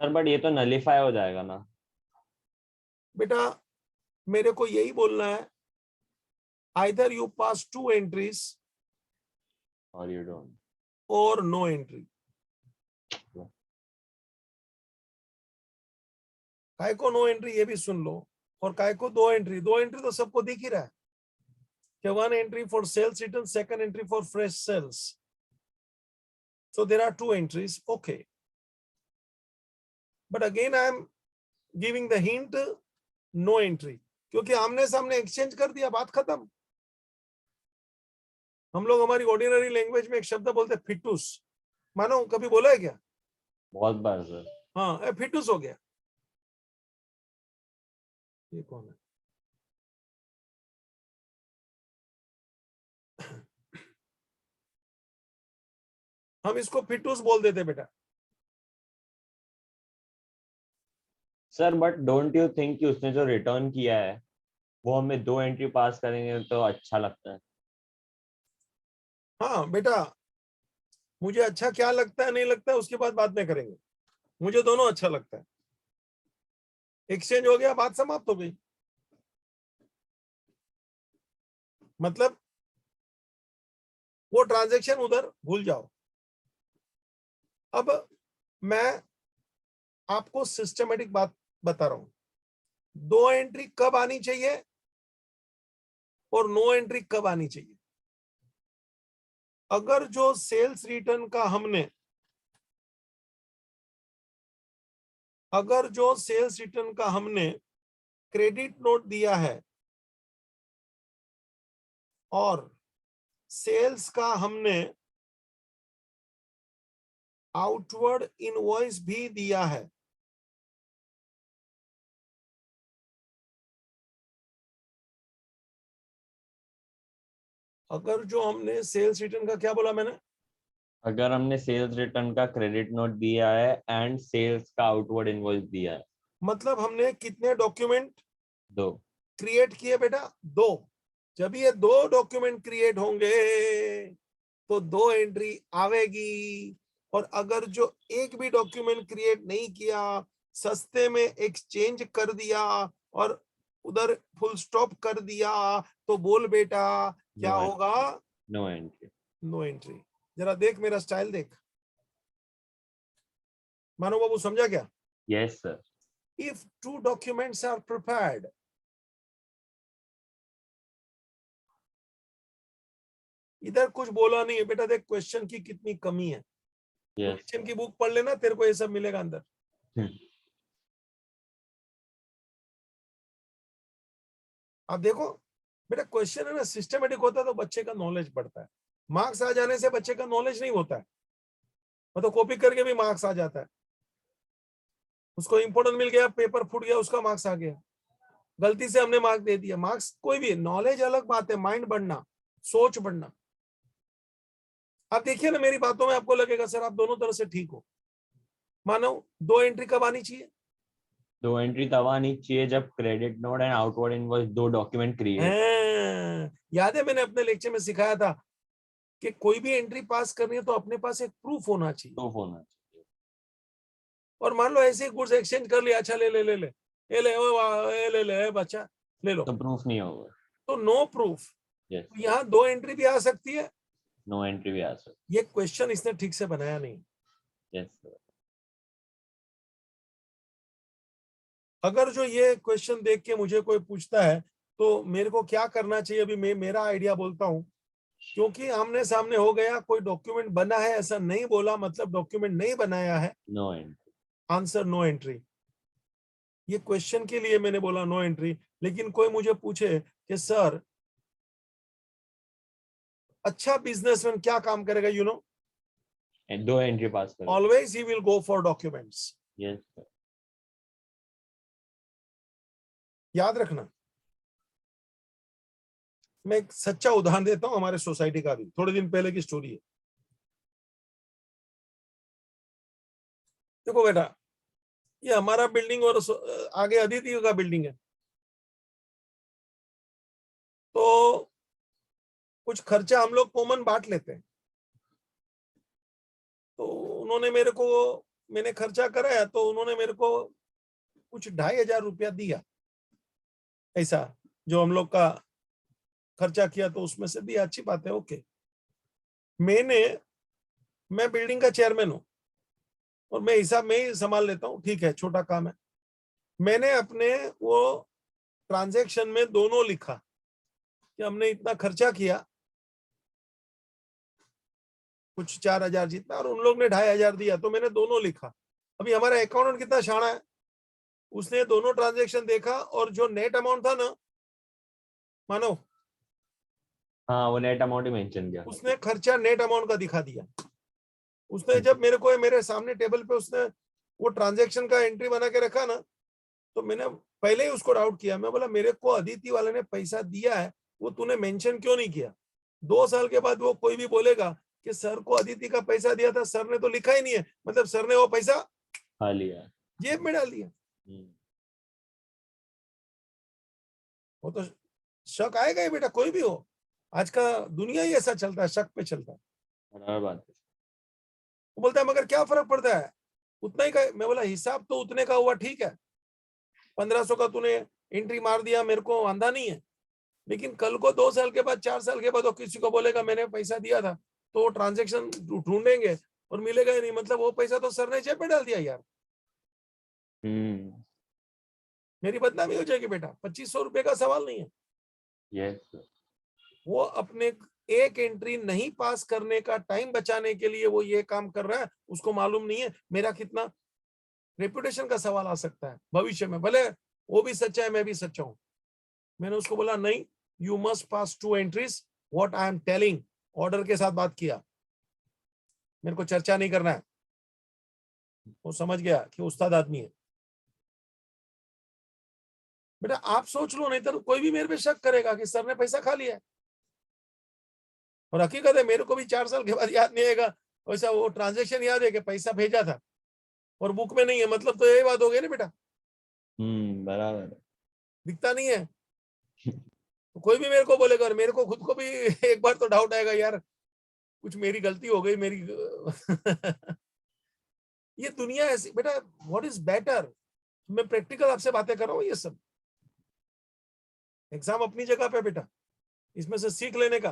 सर बट ये तो नलीफाई हो जाएगा ना। बेटा, मेरे को यही बोलना है, आइदर यू पास 2 एंट्रीज और यू डोंट। और नो एंट्री। काय को नो एंट्री ये भी सुन लो, और काय को 2 एंट्री। 2 एंट्री तो सबको दिख ही रहा है कि 1 entry for sales return, 2nd entry for fresh sales, so there are 2 entries, okay, but again I am giving the hint, no entry, क्योंकि आमने सामने एक्सचेंज कर दिया, बात खत्म। हम लोग हमारी ऑर्डिनरी लैंग्वेज में एक शब्द बोलते हैं फिटूस, मानो कभी बोला है क्या? बहुत बार सर। हाँ फिटूस हो गया। ये कौन है? हम इसको फिटूस बोल देते बेटा। Sir but don't you think कि उसने जो रिटर्न किया है वो हमें 2 एंट्री पास करेंगे तो अच्छा लगता है। हाँ बेटा, मुझे अच्छा क्या लगता है नहीं लगता है उसके बाद बात में करेंगे, मुझे दोनों अच्छा लगता है। एक्सचेंज हो गया, बात समाप्त हो गई। मतलब वो ट्रांजैक्शन उधर भूल जाओ। अब मैं आपको सिस्टमेटिक बात बता रहा हूं, 2 एंट्री कब आनी चाहिए और नो एंट्री कब आनी चाहिए। अगर जो सेल्स रिटर्न का हमने क्रेडिट नोट दिया है और सेल्स का हमने आउटवर्ड इनवॉइस भी दिया है, अगर जो हमने सेल्स रिटर्न का क्या बोला मैंने, अगर हमने सेल्स रिटर्न का क्रेडिट नोट दिया है एंड सेल्स का आउटवर्ड इनवॉइस दिया है, मतलब हमने कितने डॉक्यूमेंट 2। क्रिएट किए बेटा, 2। जब ये 2 डॉक्यूमेंट क्रिएट होंगे तो 2 एंट्री आवेगी। और अगर जो एक भी डॉक्यूमेंट क्रिएट नहीं किया, सस्ते में एक्सचेंज कर दिया और उधर फुल स्टॉप कर दिया, तो बोल बेटा क्या No होगा, नो एंट्री। No entry. जरा देख मेरा स्टाइल देख, मानो बाबू समझा क्या। Yes sir. If 2 documents are prepared, इधर कुछ बोला नहीं है बेटा, देख क्वेश्चन की कितनी कमी है। यस क्वेश्चन की बुक पढ़ लेना, तेरे को ये सब मिलेगा अंदर। आप देखो बेटा, क्वेश्चन है ना सिस्टमेटिक होता है तो बच्चे का नॉलेज बढ़ता है। मार्क्स आ जाने से बच्चे का नॉलेज नहीं होता है, वो तो कॉपी करके भी मार्क्स आ जाता है। उसको इंपॉर्टेंट मिल गया, पेपर फूट गया, उसका मार्क्स आ गया, गलती से हमने मार्क्स दे दिया। मार्क्स कोई भी, नॉलेज अलग बात है, माइंड बढ़ना, सोच बढ़ना। आप देखिए ना मेरी बातों में आपको लगेगा सर आप दोनों तरह से ठीक हो। मानो 2 एंट्री कब आनी चाहिए, 2 एंट्री तब आनी चाहिए जब credit note and outward invoice 2 document create. याद है मैंने अपने लेक्चर में सिखाया था कि कोई भी एंट्री पास करनी है तो अपने पास एक प्रूफ होना चाहिए। प्रूफ होना चाहिए। और मान लो ऐसे गुड्स एक्सचेंज कर लिया, अच्छा ले ले ले ले ये ले ओ वाह, ये ले ले बच्चा ले लो, तो प्रूफ नहीं होगा। तो नो प्रूफ। यस, यहाँ 2 एंट्री भी आ सकती है, नो एंट्री भी आ सकती। ये क्वेश्चन इसने ठीक से बनाया नहीं। Yes sir. अगर जो ये क्वेश्चन देख के मुझे कोई पूछता है तो मेरे को क्या करना चाहिए, अभी मैं मेरा आइडिया बोलता हूँ। क्योंकि आमने सामने हो गया, कोई डॉक्यूमेंट बना है ऐसा नहीं बोला, मतलब डॉक्यूमेंट नहीं बनाया है, no entry. Answer no entry. ये क्वेश्चन के लिए मैंने बोला नो एंट्री। लेकिन कोई मुझे पूछे कि सर अच्छा बिजनेसमैन क्या काम करेगा, यू नो, 2 एंट्री पास करो। Always he will go for documents. Yes sir. याद रखना, मैं एक सच्चा उदाहरण देता हूं हमारे सोसाइटी का, भी थोड़े दिन पहले की स्टोरी है। देखो बेटा, ये हमारा बिल्डिंग और आगे अदिति का बिल्डिंग है, तो कुछ खर्चा हम लोग कॉमन बांट लेते हैं। तो उन्होंने मेरे को, मैंने खर्चा कराया तो उन्होंने मेरे को कुछ 2,500 रुपया दिया, ऐसा जो हम लोग का खर्चा किया तो उसमें से दिया, अच्छी बात है, ओके। मैं बिल्डिंग का चेयरमैन हूं और मैं हिसाब में ही संभाल लेता हूँ, ठीक है, छोटा काम है। मैंने अपने वो ट्रांजैक्शन में दोनों लिखा कि हमने इतना खर्चा किया, कुछ 4,000 जितना, और उन लोग ने 2,500 दिया, तो मैंने दोनों लिखा। अभी हमारा अकाउंटेंट कितना शाना है, उसने दोनों ट्रांजैक्शन देखा और जो नेट अमाउंट था ना, मानो हाँ, वो नेट अमाउंट ही मेंशन किया। उसने खर्चा नेट अमाउंट का दिखा दिया। उसने जब मेरे को मेरे सामने टेबल पे उसने वो ट्रांजैक्शन का एंट्री बना के रखा ना, तो मैंने पहले ही उसको डाउट किया। मैं बोला मेरे को अदिति वाले ने पैसा दिया है, वो तूने मेंशन क्यों नहीं किया। 2 साल के बाद वो कोई भी बोलेगा कि सर को अदिति का पैसा दिया था, सर ने तो लिखा ही नहीं है, मतलब सर ने वो पैसा खा लिया, जेब में डाल दिया। वो तो शक आएगा ही बेटा, कोई भी हो, आज का दुनिया ही ऐसा चलता है, शक पे चलता है। बराबर बात है। वो बोलता है मगर क्या फर्क पड़ता है, उतना ही का। मैं बोला हिसाब तो उतने का हुआ, ठीक है, 1500 का तूने एंट्री मार दिया, मेरे को आंधा नहीं है। लेकिन कल को 2 साल के बाद, 4 साल के बाद वो किसी को बोलेगा मैंने पैसा दिया था, तो वो ट्रांजेक्शन ढूंढेंगे और मिलेगा ही नहीं, मतलब वो पैसा तो सर ने जेब में डाल दिया यार। मेरी बदनामी हो जाएगी बेटा। 2500 रुपए का सवाल नहीं है। यस वो अपने एक एंट्री नहीं पास करने का टाइम बचाने के लिए वो ये काम कर रहा है, उसको मालूम नहीं है मेरा कितना रेपुटेशन का सवाल आ सकता है भविष्य में। भले वो भी सच्चा है, मैं भी सच्चा हूं। मैंने उसको बोला नहीं, you must pass 2 entries what I am telling, order के साथ बात किया, मेरे को चर्चा नहीं करना है। वो समझ गया कि उस्ताद आदमी है। बेटा आप सोच लो, नहीं तो कोई भी मेरे पे शक करेगा कि सर ने पैसा खा लिया है। और हकीकत है मेरे को भी 4 साल के बाद याद नहीं आएगा वैसा वो ट्रांजैक्शन याद है कि पैसा भेजा था और बुक में नहीं है, मतलब तो यही बात हो गई ना बेटा, बराबर दिखता नहीं है। तो कोई भी मेरे को बोलेगा और मेरे को खुद को भी एक बार तो डाउट आएगा, यार कुछ मेरी गलती हो गई मेरी। ये दुनिया ऐसी बेटा, व्हाट इज बेटर। मैं प्रैक्टिकल आपसे बातें कर रहा हूँ, ये सब एग्जाम अपनी जगह पे बेटा, इसमें से सीख लेने का।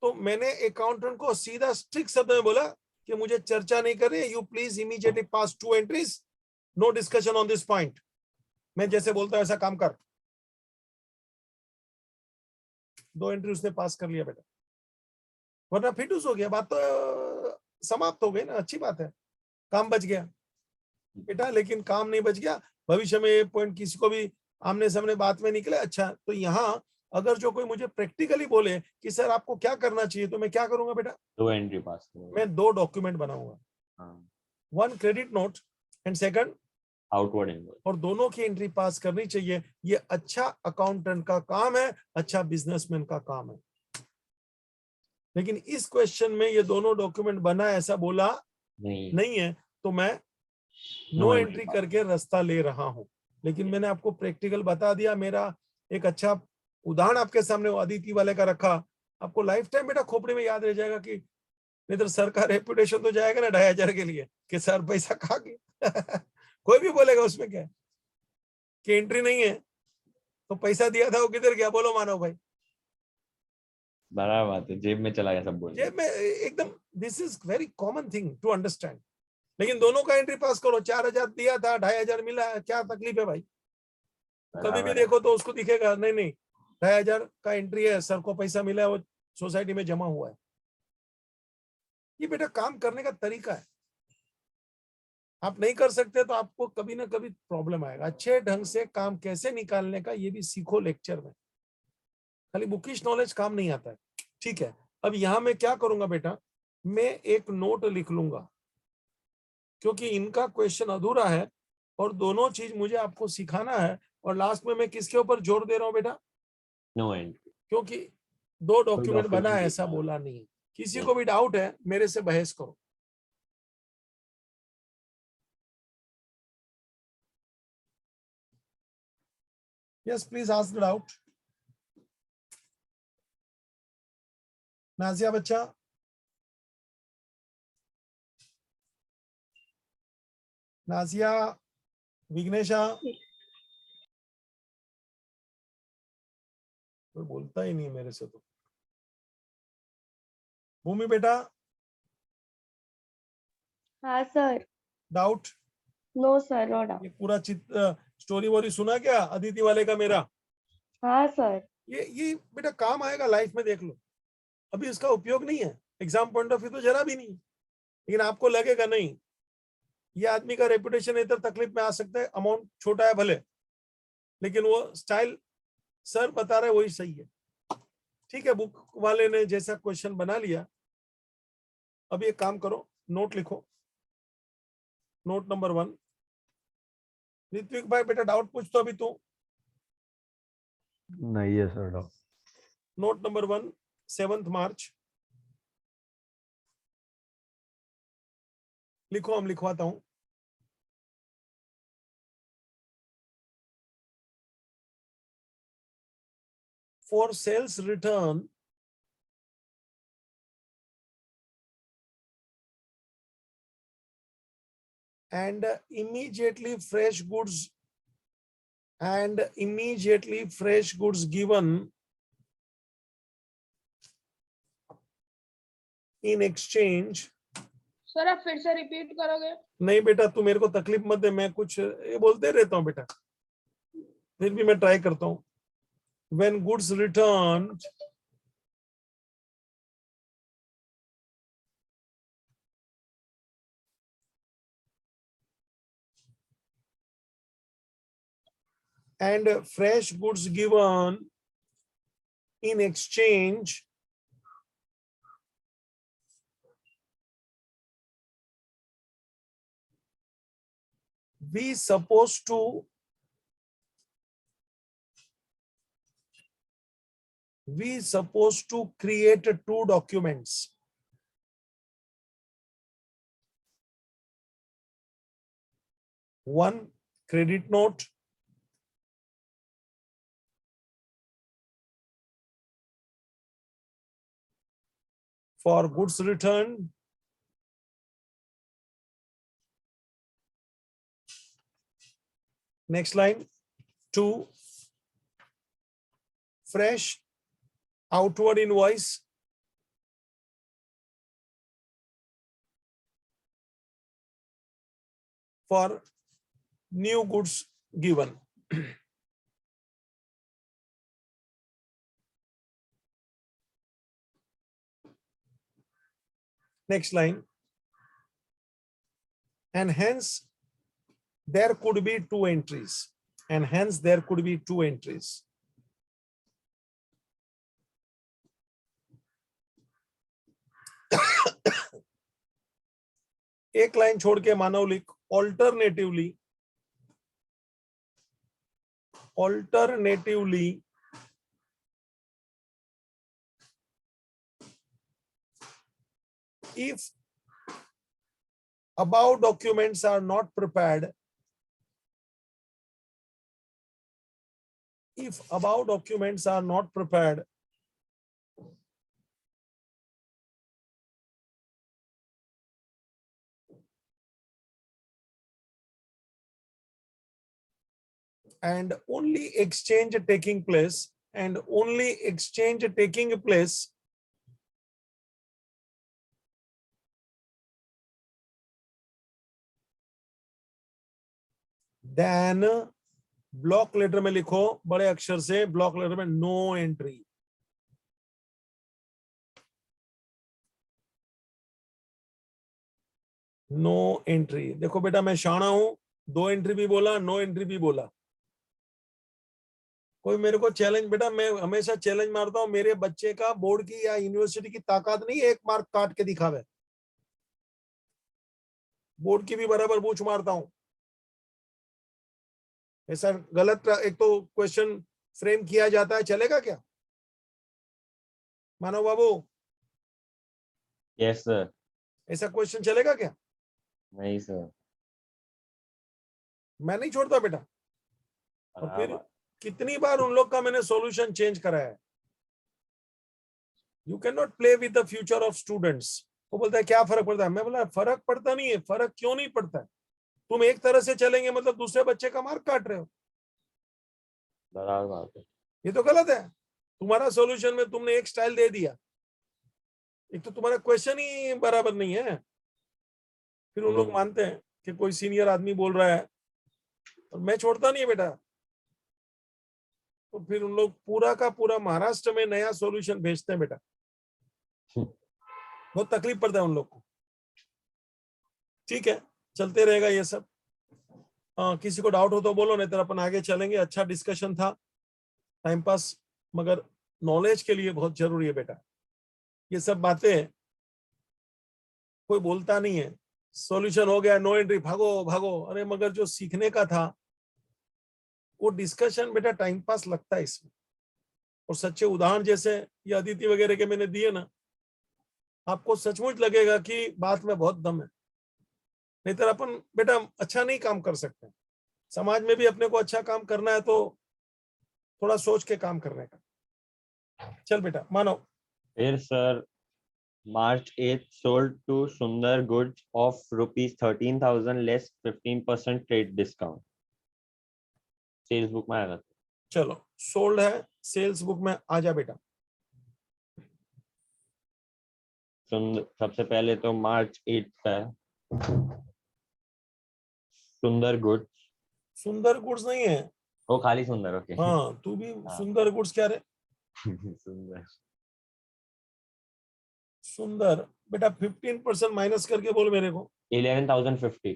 तो मैंने अकाउंटेंट को सीधा स्ट्रिक्ट शब्द में बोला कि मुझे चर्चा नहीं करनी है, you please immediately pass 2 entries, no discussion on this point. मैं जैसे बोलता हूं ऐसा काम कर। 2 एंट्री उसने पास कर लिया बेटा, वरना फिटूस हो गया, बात तो समाप्त हो गई ना, अच्छी बात है, काम बच गया बेटा। लेकिन काम नहीं बच गया, भविष्य में ये पॉइंट किसी को भी आमने सामने बात में निकले। अच्छा तो यहाँ अगर जो कोई मुझे प्रैक्टिकली बोले कि सर आपको क्या करना चाहिए, तो मैं क्या करूंगा बेटा, 2 एंट्री पास मैं 2 डॉक्यूमेंट बनाऊंगा, 1 credit note and second outward invoice. और दोनों की एंट्री पास करनी चाहिए। ये अच्छा अकाउंटेंट का काम है, अच्छा बिजनेसमैन का काम है। लेकिन इस क्वेश्चन में ये दोनों डॉक्यूमेंट बना ऐसा बोला नहीं है, तो मैं नो एंट्री करके रास्ता ले रहा हूं। लेकिन मैंने आपको प्रैक्टिकल बता दिया। मेरा एक अच्छा उदाहरण आपके सामने अदिति वाले का रखा, आपको लाइफ टाइम बेटा खोपड़ी में याद रह जाएगा। कि नहीं तो सर का रेपुटेशन तो जाएगा ना 2500 के लिए कि सर पैसा खा गए। कोई भी बोलेगा उसमें क्या है कि एंट्री नहीं है तो पैसा दिया था वो किधर गया, बोलो मानव भाई। बराबर बात है, जेब में चला गया सब बोल। जेब में एकदम, this is very common thing to understand. लेकिन दोनों का एंट्री पास करो, 4000 दिया था 2500 मिला, क्या तकलीफ है भाई। कभी भी देखो तो उसको दिखेगा नहीं नहीं 2500 का एंट्री है, सर को पैसा मिला है, वो सोसाइटी में जमा हुआ है। ये बेटा काम करने का तरीका है। आप नहीं कर सकते तो आपको कभी ना कभी प्रॉब्लम आएगा। अच्छे ढंग से काम कैसे निकालने का ये भी सीखो लेक्चर में, खाली बुकिश नॉलेज काम नहीं आता है। ठीक है, अब यहां मैं क्या करूंगा बेटा, मैं एक नोट लिख लूंगा क्योंकि इनका क्वेश्चन अधूरा है और दोनों चीज मुझे आपको सिखाना है। और लास्ट में मैं किसके ऊपर जोर दे रहा हूं बेटा, नो एंट्री, क्योंकि 2 डॉक्यूमेंट बना है document ऐसा लिखा है। बोला नहीं है। किसी को भी डाउट है मेरे से बहस करो। Yes please ask the doubt. Nazia बच्चा, नाजिया, विघ्नेशा, कोई बोलता ही नहीं मेरे से तो। भूमि बेटा, हाँ sir. Doubt? No sir, no doubt. ये पूरा स्टोरी वोरी सुना क्या अदिति वाले का मेरा? हाँ सर। ये बेटा काम आएगा लाइफ में, देख लो। अभी इसका उपयोग नहीं है, एग्जाम पॉइंट ऑफ व्यू तो जरा भी नहीं। लेकिन आपको लगेगा नहीं, ये आदमी का रेपुटेशन इधर तकलीफ में आ सकता है, अमाउंट छोटा है भले, लेकिन वो स्टाइल सर बता रहे वही सही है। ठीक है, बुक वाले ने जैसा क्वेश्चन बना लिया। अब ये काम करो, नोट लिखो। Note number 1। ऋत्विक भाई बेटा डाउट पूछ तो अभी तू। नहीं है सर डाउट। नोट नंबर 1, 7 मार्च लिखो, हम लिखवाता हूं। For sales return and immediately fresh goods given in exchange sir आप फिर से रिपीट करोगे? नहीं बेटा, तू मेरे को तकलीफ मत दे, मैं कुछ ये बोलते रहता हूँ बेटा, फिर भी मैं ट्राई करता हूँ. When goods returned and fresh goods given in exchange, we supposed to create two documents. One credit note for goods returned, next line, two fresh outward invoice for new goods given. Next line, and hence there could be two entries, and hence there could be two entries. एक line छोड़ के मानव लिख, alternatively if above documents are not prepared, and only exchange taking place, then block letter में लिखो बड़े अक्षर से, block letter में नो एंट्री. No entry. देखो बेटा मैं शाना हूं, दो एंट्री भी बोला, नो एंट्री भी बोला. कोई मेरे को चैलेंज, बेटा मैं हमेशा चैलेंज मारता हूं, मेरे बच्चे का बोर्ड की या यूनिवर्सिटी की ताकत नहीं एक मार्क काट के दिखावे. बोर्ड की भी बराबर पूछ मारता हूं. ऐसा गलत एक तो क्वेश्चन फ्रेम किया जाता है, चलेगा क्या मानव बाबू? Yes sir. ऐसा क्वेश्चन चलेगा क्या? नहीं सर. मैं नहीं छोड़ता बेटा. और फिर कितनी बार उन लोग का मैंने सॉल्यूशन चेंज कराया है. You can not play with the future of students. वो बोलता है क्या फर्क पड़ता है? मैं बोला फर्क पड़ता नहीं है. फर्क क्यों नहीं पड़ता है? तुम एक तरह से चलेंगे मतलब दूसरे बच्चे का मार्क काट रहे हो. बराबर बात है. ये तो गलत है. तुम्हारा सॉल्यूशन में तुमने एक स्टाइल दे दिया, एक तो तुम्हारा क्वेश्चन ही बराबर नहीं है. फिर उन लोग मानते हैं कि कोई सीनियर आदमी बोल रहा है, और मैं छोड़ता नहीं है बेटा. तो फिर उन लोग पूरा का पूरा महाराष्ट्र में नया सॉल्यूशन भेजते हैं बेटा. बहुत तकलीफ पड़ता है उन लोग को. ठीक है, चलते रहेगा ये सब. किसी को डाउट हो तो बोलो, नहीं तो अपन आगे चलेंगे. अच्छा डिस्कशन था, टाइम पास, मगर नॉलेज के लिए बहुत जरूरी है बेटा. ये सब बातें कोई बोलता नहीं है. सॉल्यूशन हो गया, नो एंट्री, भागो भागो. अरे मगर जो सीखने का था वो डिस्कशन बेटा, टाइम पास लगता है इसमें. और सच्चे उदाहरण जैसे ये अदिति वगैरह के मैंने दिए ना, आपको सचमुच लगेगा कि बात में बहुत दम है. नहीं तो अपन बेटा अच्छा नहीं काम कर सकते. समाज में भी अपने को अच्छा काम करना है तो थोड़ा सोच के काम करने का. चल बेटा मानो. फिर sir, March 8th sold to Sundar goods of rupees 13,000 less 15% trade discount. Sales book में आएगा. चलो सोल्ड है, सेल्स बुक में आ जा बेटा. सबसे पहले तो मार्च 8 का है, सुंदर गुड्स, सुंदर गुड्स नहीं है। वो खाली सुंदर, ओके। हाँ तू भी हाँ। सुंदर गुड्स क्या रे? सुंदर, सुंदर बेटा 15% माइनस करके बोल मेरे को। 11,050,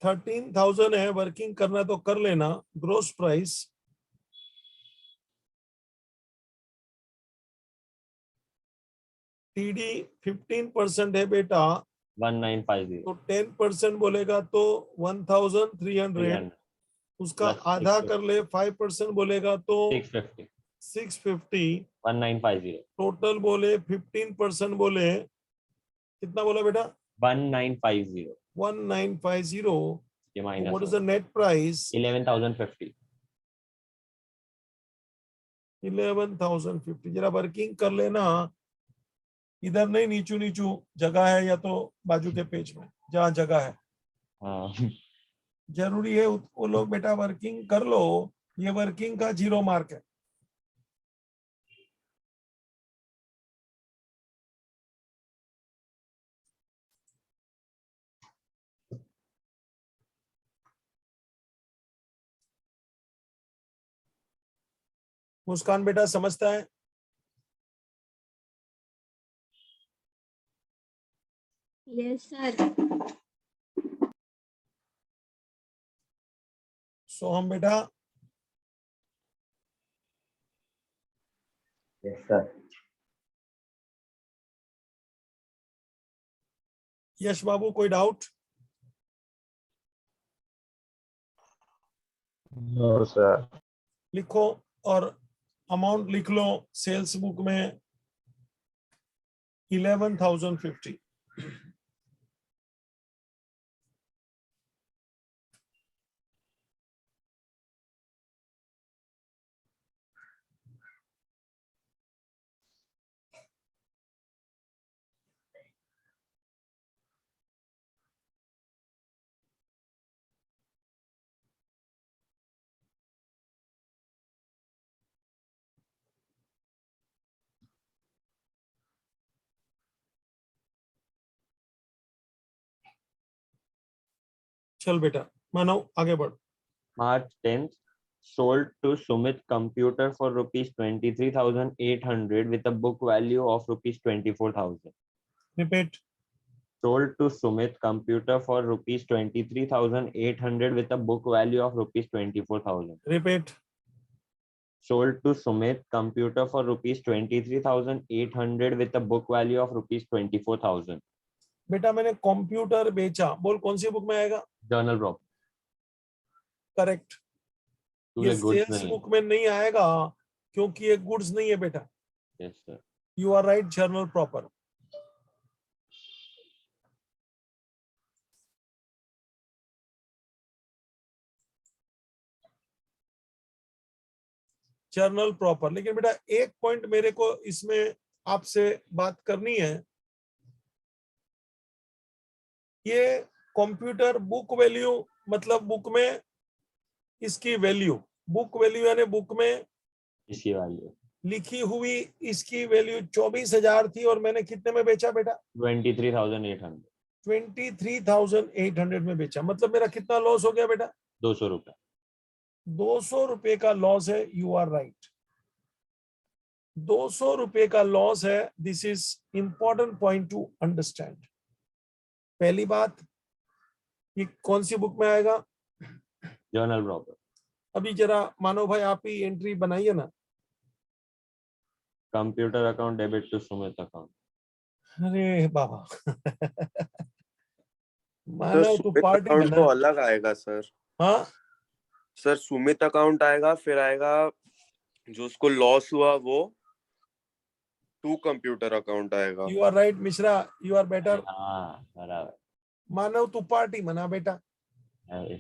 13,000 है, वर्किंग करना तो कर लेना। ग्रोस प्राइस टीडी 15% है बेटा, 1950, तो 10% बोलेगा तो 1,300। 300, उसका plus आधा 650, कर ले, 5% बोलेगा तो 650, 650। 1950, टोटल बोले 15% बोले, कितना बोला बेटा? 1950, 1950। ये So minus what is the net price? 11,050, 11,050। जरा वर्किंग कर लेना, इधर नहीं, नीचू नीचू जगह है या तो बाजू के पेज में जहाँ जगह है। हाँ। जरूरी है वो लोग बेटा वर्किंग कर लो। ये वर्किंग का 0 मार्क है। मुस्कान बेटा समझता है? Yes sir. सोहम बेटा, यस सर। यश बाबू कोई डाउट? No sir. लिखो और अमाउंट लिख लो सेल्स बुक में 11,050। चल बेटा मानो आगे बढ़। March 10th, sold to Sumit Computer for rupees 23,800 with a book value of rupees 24,000. Repeat. Sold to Sumit Computer for rupees 23,800 with a book value of rupees 24,000. Repeat. Sold to Sumit Computer for rupees 23,800 with a book value of rupees 24,000. बेटा मैंने computer बेचा, बोल कौन सी book में आएगा? Journal prop. Correct. तो ये ये goods सेल्स नहीं है. बुक में नहीं आएगा क्योंकि ये गुड्स नहीं है बेटा। Yes sir. You are right, journal proper. Journal proper. लेकिन बेटा एक पॉइंट मेरे को इसमें आपसे बात करनी है। ये कंप्यूटर बुक वैल्यू मतलब बुक में इसकी वैल्यू, बुक वैल्यू यानी बुक में इसकी value लिखी हुई इसकी वैल्यू 24,000 थी और मैंने कितने में बेचा बेटा? 23,800. 23,800 में बेचा। मतलब मेरा कितना लॉस हो गया बेटा? 200 रुपए. 200 रुपए का लॉस है। यू आर राइट, 200 रुपए का लॉस है। This is important point two understand. पहली बात, ये कौन सी बुक में आएगा? Journal prop. अभी जरा मानो भाई आप ही एंट्री बनाइए ना। Computer account debit to Sumit account. अरे बाबा सर मानो तो सुमित पार्टी अकाउंट बना। तो अलग आएगा सर। हाँ सर सुमित अकाउंट आएगा, फिर आएगा जो उसको लॉस हुआ वो टू कंप्यूटर अकाउंट आएगा। You are right Mishra, you are better. हाँ बराबर. मानव तू पार्टी मना बेटा। अरे,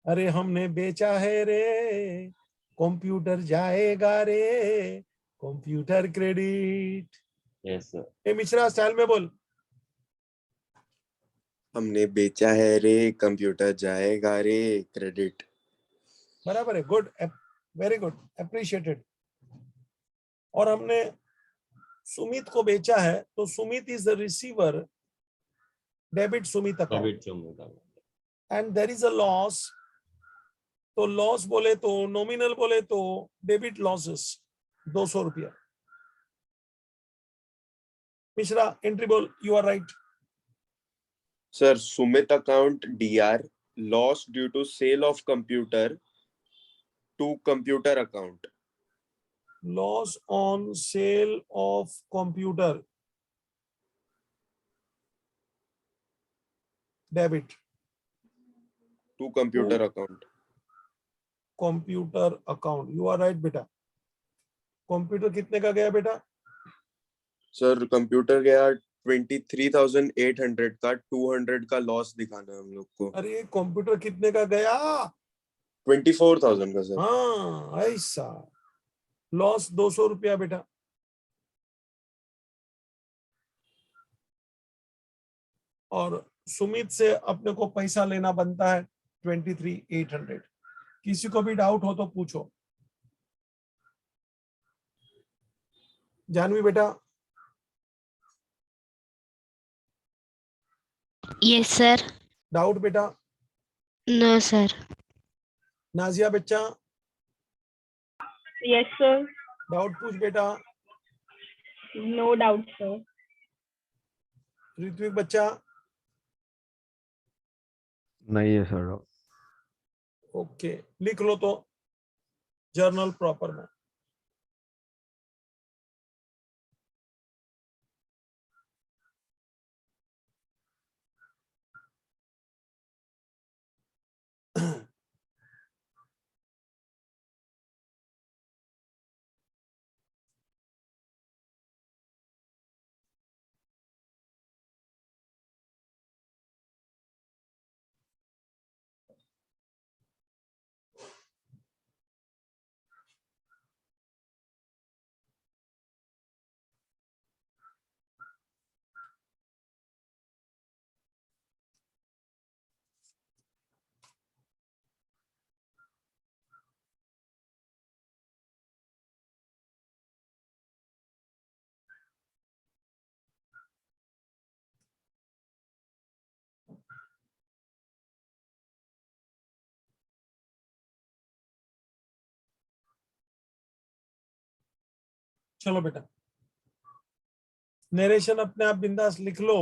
अरे हमने बेचा है रे, कंप्यूटर जाएगा रे, कंप्यूटर क्रेडिट। yes sir. ए मिश्रा स्टाइल में बोल। हमने बेचा है रे, कंप्यूटर जाएगा रे, क्रेडिट। बराबर है, गुड, वेरी गुड, अप्रिशिएटेड। और हमने सुमित को बेचा है, तो Sumit is the receiver, debit Sumit account, debit Sumit and there is a loss, तो लॉस बोले तो नॉमिनल बोले तो डेबिट लॉसेस 200 रुपया। मिश्रा एंट्री बोल, you are right. Sir Sumit account DR loss due to sale of computer to computer account. Loss on sale of computer, debit To computer account. Computer account, you are right बेटा। Computer कितने का गया बेटा? Sir computer गया 23,800 का, 200 का loss दिखाना है हम लोग को। अरे कंप्यूटर कितने का गया? 24,000 का सर। हाँ ऐसा, लॉस 200 रुपया बेटा। और सुमित से अपने को पैसा लेना बनता है 23,800। किसी को भी डाउट हो तो पूछो। जानवी बेटा, यस सर। डाउट बेटा? No sir. नाजिया बच्चा, Yes, sir. डाउट पूछ बेटा। No doubt, sir. ऋत्विक बच्चा, नहीं है सर। ओके लिख लो तो जर्नल प्रॉपर में। चलो बेटा, नरेशन अपने आप बिंदास लिख लो।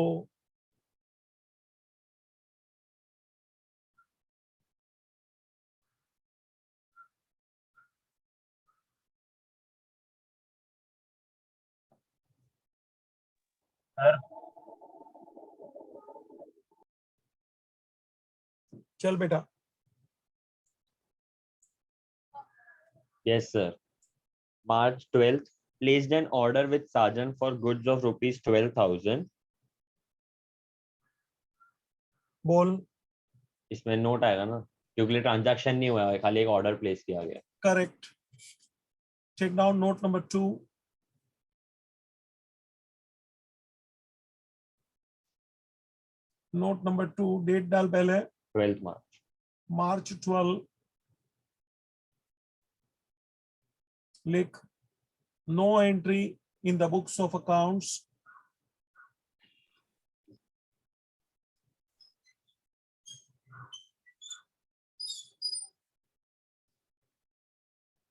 चल बेटा। Yes, sir. March 12th, placed an order with Sargent for goods of rupees 12,000. बोल। इसमें नोट आएगा ना, क्योंकि ट्रांजैक्शन नहीं हुआ है, खाली एक ऑर्डर प्लेस किया गया। Correct. Take down note number 2। Note number 2, date डाल पहले। 12th March. मार्च 12। लिख, no entry in the books of accounts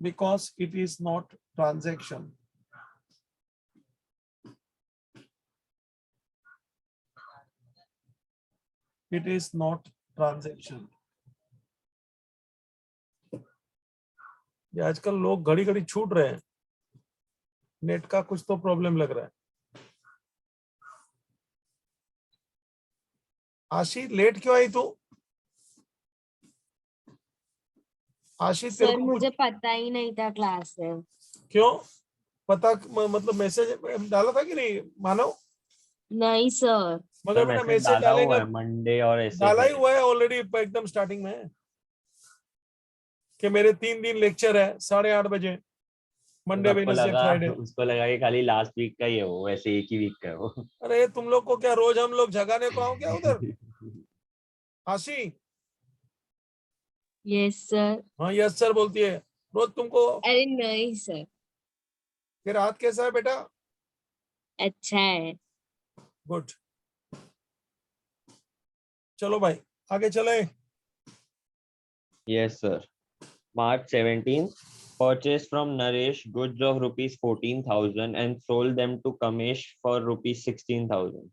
because it is not transaction. It is not transaction. ये आजकल लोग घड़ी घड़ी छूट रहे हैं, नेट का कुछ तो प्रॉब्लम लग रहा है। आशी लेट क्यों आई तू? आशी तेरे सर को मुझे पता ही नहीं था क्लास है। क्यों पता? मतलब मैसेज डाला था कि नहीं मानव? नहीं सर। मगर बेटा मैसेज डाला हुआ डालेगा, है मंडे और ऐसे डाला ही पे। हुआ है ऑलरेडी एकदम स्टार्टिंग में कि मेरे 3 दिन लेक्चर है 8:30 बजे, मंडे वेडनेसडे फ्राइडे। उसको लगा कि खाली लास्ट वीक का ही है वो, वैसे एक ही वीक का है वो। अरे तुम लोग को क्या रोज हम लोग जगाने को आओ क्या उधर? आशी, यस सर। हाँ यस सर बोलती है रोज तुमको। अरे नहीं सर। तेरा हाथ कैसा है बेटा? अच्छा है। गुड। चलो भाई आगे चले। Yes, sir. March 17th, purchased from Naresh goods of rupees 14,000 and sold them to Kamesh for rupees 16,000.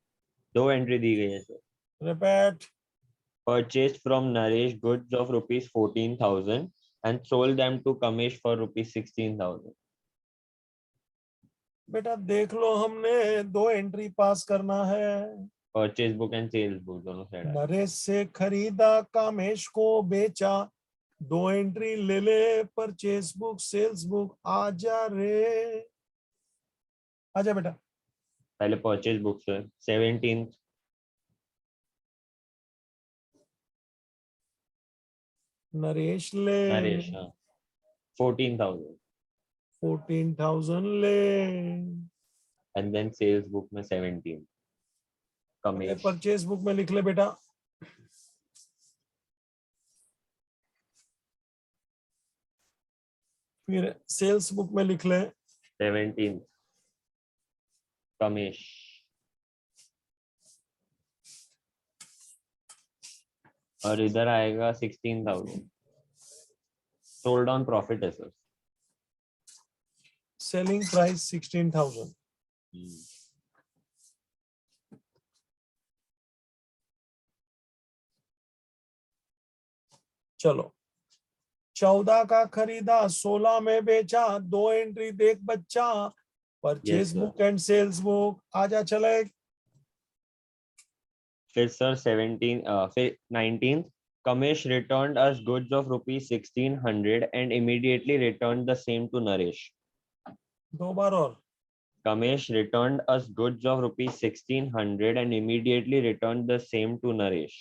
दो एंट्री दी गई है sir. Repeat. Purchased from Naresh goods of rupees 14,000 and sold them to Kamesh for rupees 16,000. बेटा देख लो, हमने दो entry पास करना है। Purchase book and sales book दोनों साइड. नरेश से खरीदा, कामेश को बेचा, दो एंट्री ले ले, परचेस बुक सेल्स बुक। आजा रे, आजा बेटा। पहले purchase book sir 17th. Naresh ले, Naresh 14,000 14,000 ले। and then sales book में 17. Kamesh परचेस बुक में लिख ले बेटा। फिर सेल्स बुक में लिख ले। 17th. Kamesh और इधर आएगा 16,000. सोल्ड ऑन प्रॉफिट है सर. Selling price 16,000। चलो 14 का खरीदा, 16 में बेचा, दो एंट्री देख बच्चा, purchase Yes, sir. Book and sales book. आजा चले। फिर sir 19th. Kamesh returned us goods of rupees 1,600 and immediately returned the same to Naresh. दो बार और। Kamesh returned us goods of rupees 1,600 and immediately returned the same to Naresh.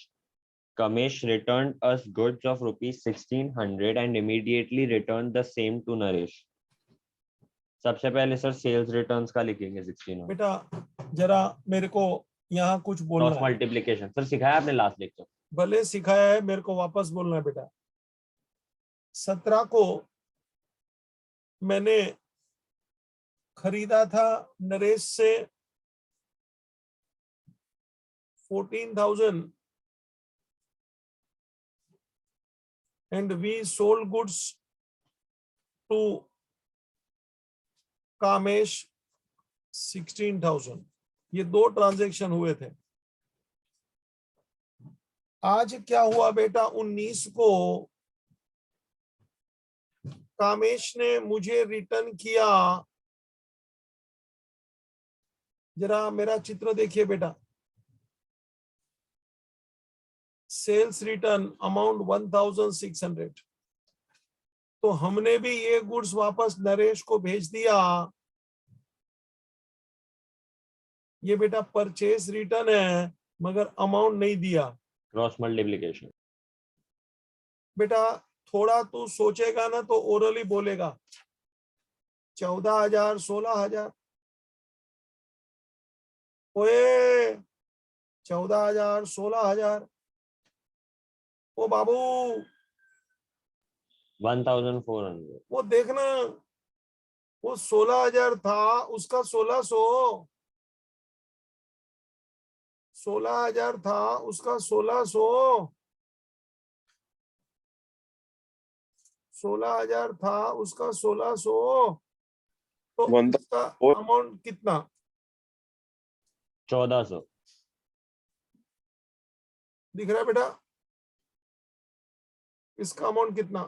Kamesh returned us goods of rupees 1,600 and immediately returned the same to Naresh. सबसे पहले sir sales returns का लिखेंगे 16. बेटा जरा मेरे को यहाँ कुछ बोलना क्रॉस है। मल्टीप्लिकेशन सर सिखाया आपने लास्ट लेक्चर. भले सिखाया है, मेरे को वापस बोलना है बेटा। 17 को मैंने खरीदा था नरेश से 14,000 and we sold goods to Kamesh 16,000। ये दो ट्रांजैक्शन हुए थे। आज क्या हुआ बेटा? 19 को कामेश ने मुझे रिटर्न किया। जरा मेरा चित्र देखिए बेटा। Sales return amount 1,600। तो हमने भी ये गुड्स वापस नरेश को भेज दिया। ये बेटा परचेस रिटर्न है, मगर अमाउंट नहीं दिया। क्रॉस मल्टीप्लिकेशन बेटा थोड़ा तू सोचेगा ना तो ओरली बोलेगा। 14,000 16,000, ओए 14,000 16,000। ओ बाबू 1,400. वो देखना, वो 16,000 था, उसका 1,600। 16,000 था, उसका 1,600। 16,000 था, उसका 1,600। तो उसका अमाउंट कितना? 1,400. दिख रहा है बेटा? इसका अमाउंट कितना?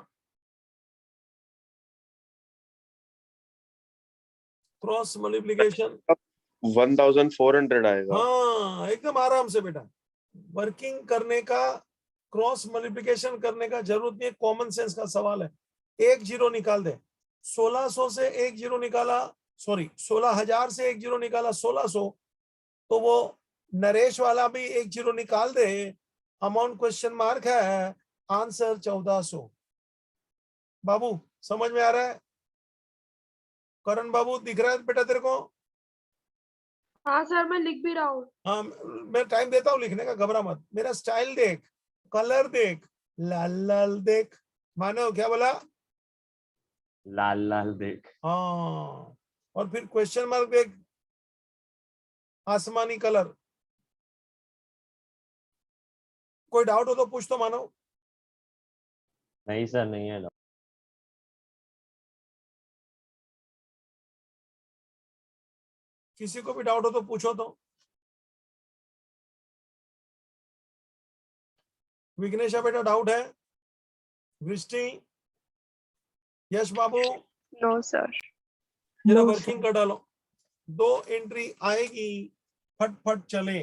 क्रॉस मल्टीप्लिकेशन 1,400 आएगा। हाँ एकदम आराम से बेटा। वर्किंग करने का, क्रॉस मल्टीप्लिकेशन करने का जरूरत नहीं है, कॉमन सेंस का सवाल है। एक जीरो निकाल दे। 1,600 से एक जीरो निकाला, सॉरी 16,000 से एक जीरो निकाला 1,600। तो वो नरेश वाला भी एक जीरो निकाल दे। अमाउंट क्वेश्चन मार्क है, आंसर 1,400। बाबू समझ में आ रहा है? करण बाबू दिख रहा है बेटा तेरे को? हाँ सर मैं लिख भी रहा हूँ। हाँ मैं टाइम देता हूँ लिखने का, घबरा मत। मेरा स्टाइल देख, कलर देख, लाल लाल देख। मानो क्या बोला? लाल लाल देख। हाँ और फिर क्वेश्चन मार्क देख, आसमानी कलर। कोई डाउट हो तो पूछ तो मानो। नहीं सर, नहीं है। किसी को भी डाउट हो तो पूछो तो। विघ्नेश बेटा डाउट है? वृष्टि, यश बाबू, No, sir. जरा वर्किंग कर डालो। 2 एंट्री आएगी, फट चले।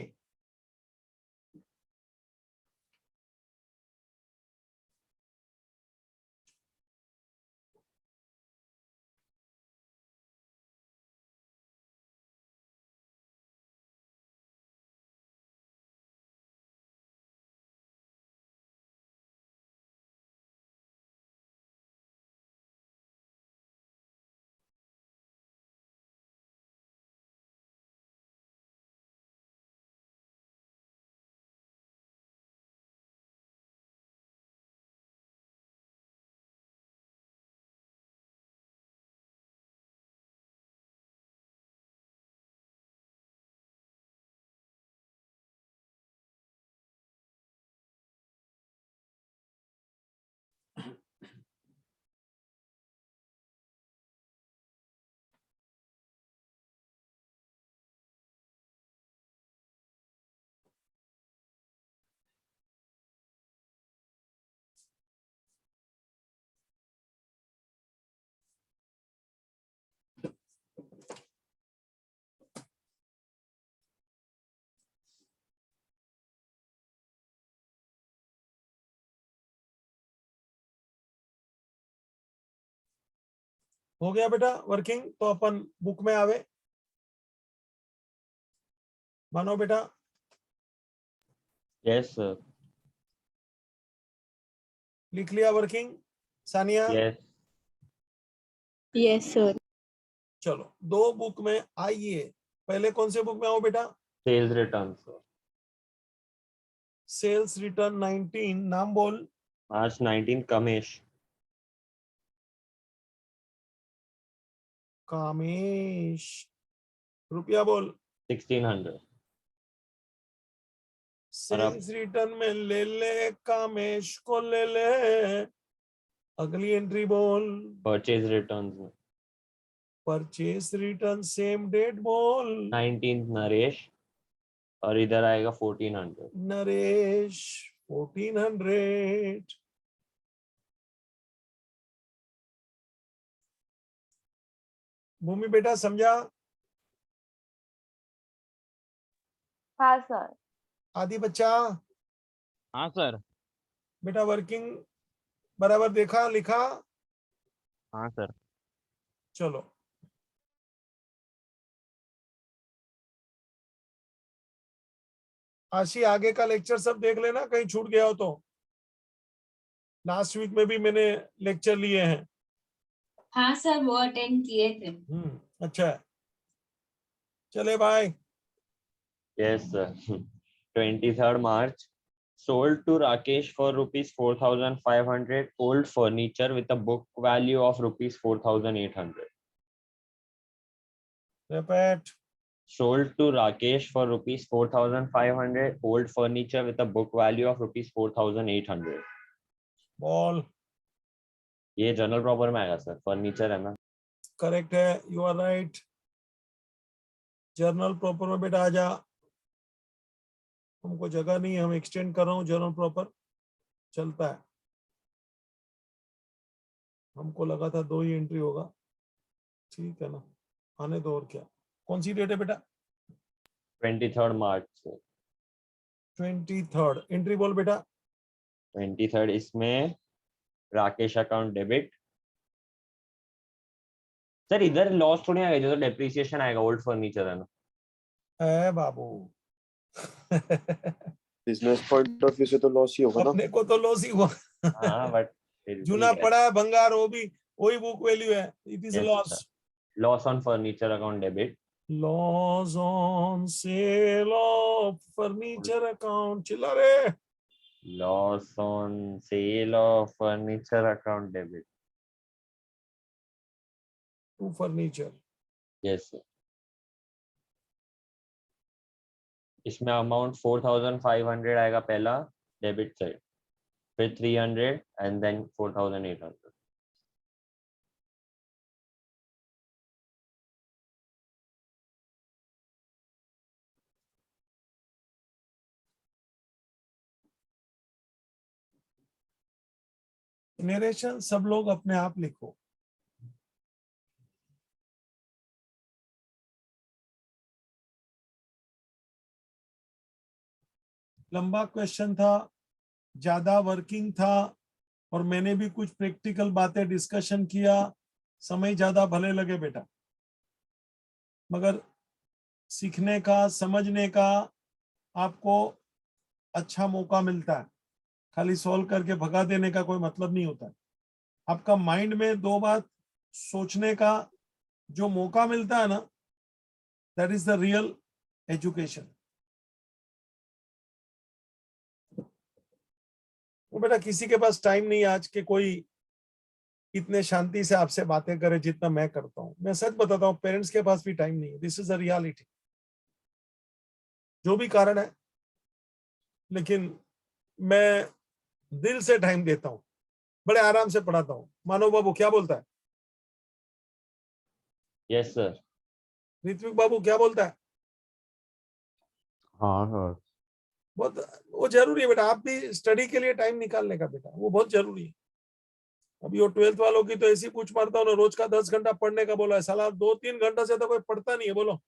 हो गया बेटा वर्किंग? तो अपन बुक में आवे। मानो बेटा। Yes sir. लिख लिया working? Sania? Yes. Yes, sir. चलो 2 बुक में आइए। पहले कौन से बुक में आओ बेटा? Sales return sir. Sales return 19, नाम बोल। मार्च 19, कमेश। कामेश। रुपया बोल। 1600। सेल्स रिटर्न में ले ले, कामेश को ले ले। अगली एंट्री बोल। Purchase return purchase return same date बोल। 19 नरेश, और इधर आएगा 1400। नरेश 1400। भूमि बेटा समझा? हाँ सर। आदि बच्चा? हाँ सर। बेटा वर्किंग बराबर देखा, लिखा? हाँ सर। चलो आशी, आगे का लेक्चर सब देख लेना, कहीं छूट गया हो तो। लास्ट वीक में भी मैंने लेक्चर लिए हैं। हाँ सर, वो अटेंड किए थे। अच्छा है। चले भाई। Yes sir. 23rd March, sold to Rakesh for rupees 4,500 old furniture with a book value of rupees 4,800. Repeat. Sold to Rakesh for rupees 4,500 old furniture with a book value of rupees 4,800. बॉल। ये general proper में आएगा sir, furniture है ना। Correct है, you are right. Journal proper में बेटा आ जा। हमको जगह नहीं है, हम एक्सटेंड कर रहा हूँ। जर्नल प्रॉपर चलता है। हमको लगा था 2 ही एंट्री होगा। ठीक है ना, आने दो। और क्या, कौन सी डेट है बेटा? 23rd March से 23rd। एंट्री बोल बेटा। 23rd, इसमें राकेश अकाउंट डेबिट। सर इधर लॉस थोड़ी आएगा, जो तो डेप्रिसिएशन आएगा, ओल्ड फर्नीचर है ना। है बाबू। बिजनेस पॉइंट ऑफ व्यू से तो लॉस ही होगा ना। अपने को तो लॉस ही हुआ। हाँ बट जूना पड़ा है भंगार, वो भी वही बुक वैल्यू है। It is loss. Loss on furniture account debit. Loss on sale of furniture account. चिल्ला रे। Loss on sale of furniture account debit to furniture. Yes sir. इसमें अमाउंट 4500 आएगा पहला डेबिट साइड, फिर 300 एंड देन 4800। नरेशन सब लोग अपने आप लिखो। लंबा क्वेश्चन था, ज्यादा वर्किंग था, और मैंने भी कुछ प्रैक्टिकल बातें डिस्कशन किया। समय ज्यादा भले लगे बेटा, मगर सीखने का, समझने का आपको अच्छा मौका मिलता है। खाली सॉल्व करके भगा देने का कोई मतलब नहीं होता है। आपका माइंड में दो बात सोचने का जो मौका मिलता है ना, that is the real education. वो बेटा किसी के पास टाइम नहीं है आज के कोई इतने शांति से आपसे बातें करे जितना मैं करता हूं। मैं सच बताता हूं, पेरेंट्स के पास भी टाइम नहीं है। This is a reality. जो भी कारण है, लेकिन मैं दिल से टाइम देता हूं, बड़े आराम से पढ़ाता हूं। मानव बाबू क्या बोलता है? Yes sir. ऋत्विक बाबू क्या बोलता है? हाँ सर। बहुत वो जरूरी है बेटा, आप भी स्टडी के लिए टाइम निकालने का बेटा, वो बहुत जरूरी है। अभी वो 12th वालों की तो ऐसी पूछ मारता हूँ ना, रोज का 10 घंटा पढ़ने का बोला है, साला 2-3 घंटा से तो कोई पढ़ता नहीं है। बोलो,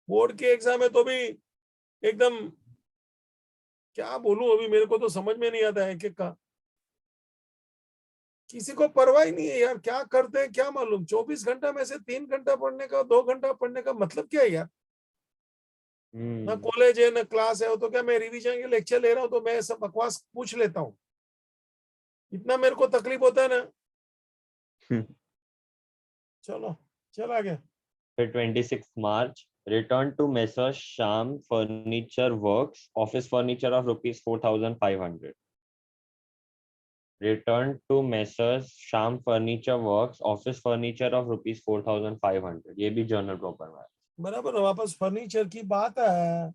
बोर्ड के एग्जाम है तो भी एकदम क्या बोलूं, अभी मेरे को तो समझ में नहीं आता है एक एक का। किसी को परवाह ही नहीं है यार, क्या करते हैं क्या मालूम। 24 घंटा में से 3 घंटा पढ़ने का, 2 घंटा पढ़ने का मतलब क्या है यार? ना कॉलेज है ना क्लास है। वो तो क्या मैं रिवीजन के लेक्चर ले रहा हूँ तो मैं सब बकवास पूछ लेता हूँ। इतना मेरे को तकलीफ होता है ना। चलो चल आगे। फिर 26 March return to messrs Shyam furniture works office furniture of ₹4500। Return to messrs Shyam furniture works office furniture of ₹4500। ये भी जर्नल प्रॉपर में है। बराबर है, वापस फर्नीचर की बात है।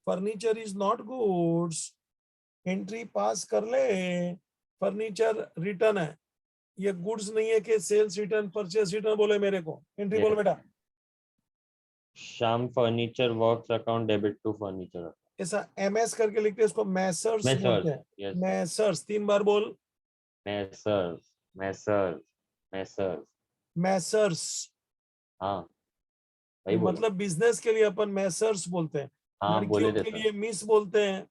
Furniture is not goods, entry पास कर ले। फर्नीचर रिटर्न है, ये गुड्स नहीं है कि सेल्स रिटर्न परचेस रिटर्न बोले मेरे को। एंट्री बोलो बेटा। Shyam furniture works account debit to furniture. ऐसा एमएस करके लिखते हैं, इसको मैसर्स बोलते हैं। यस मैसर्स 3 बार बोल। Messrs Messrs Messrs. मैसर्स हाँ वही बोला। मतलब बिजनेस के लिए अपन मैसर्स बोलते हैं। हाँ बोले लड़कियों थे के सर। लिए मिस बोलते हैं,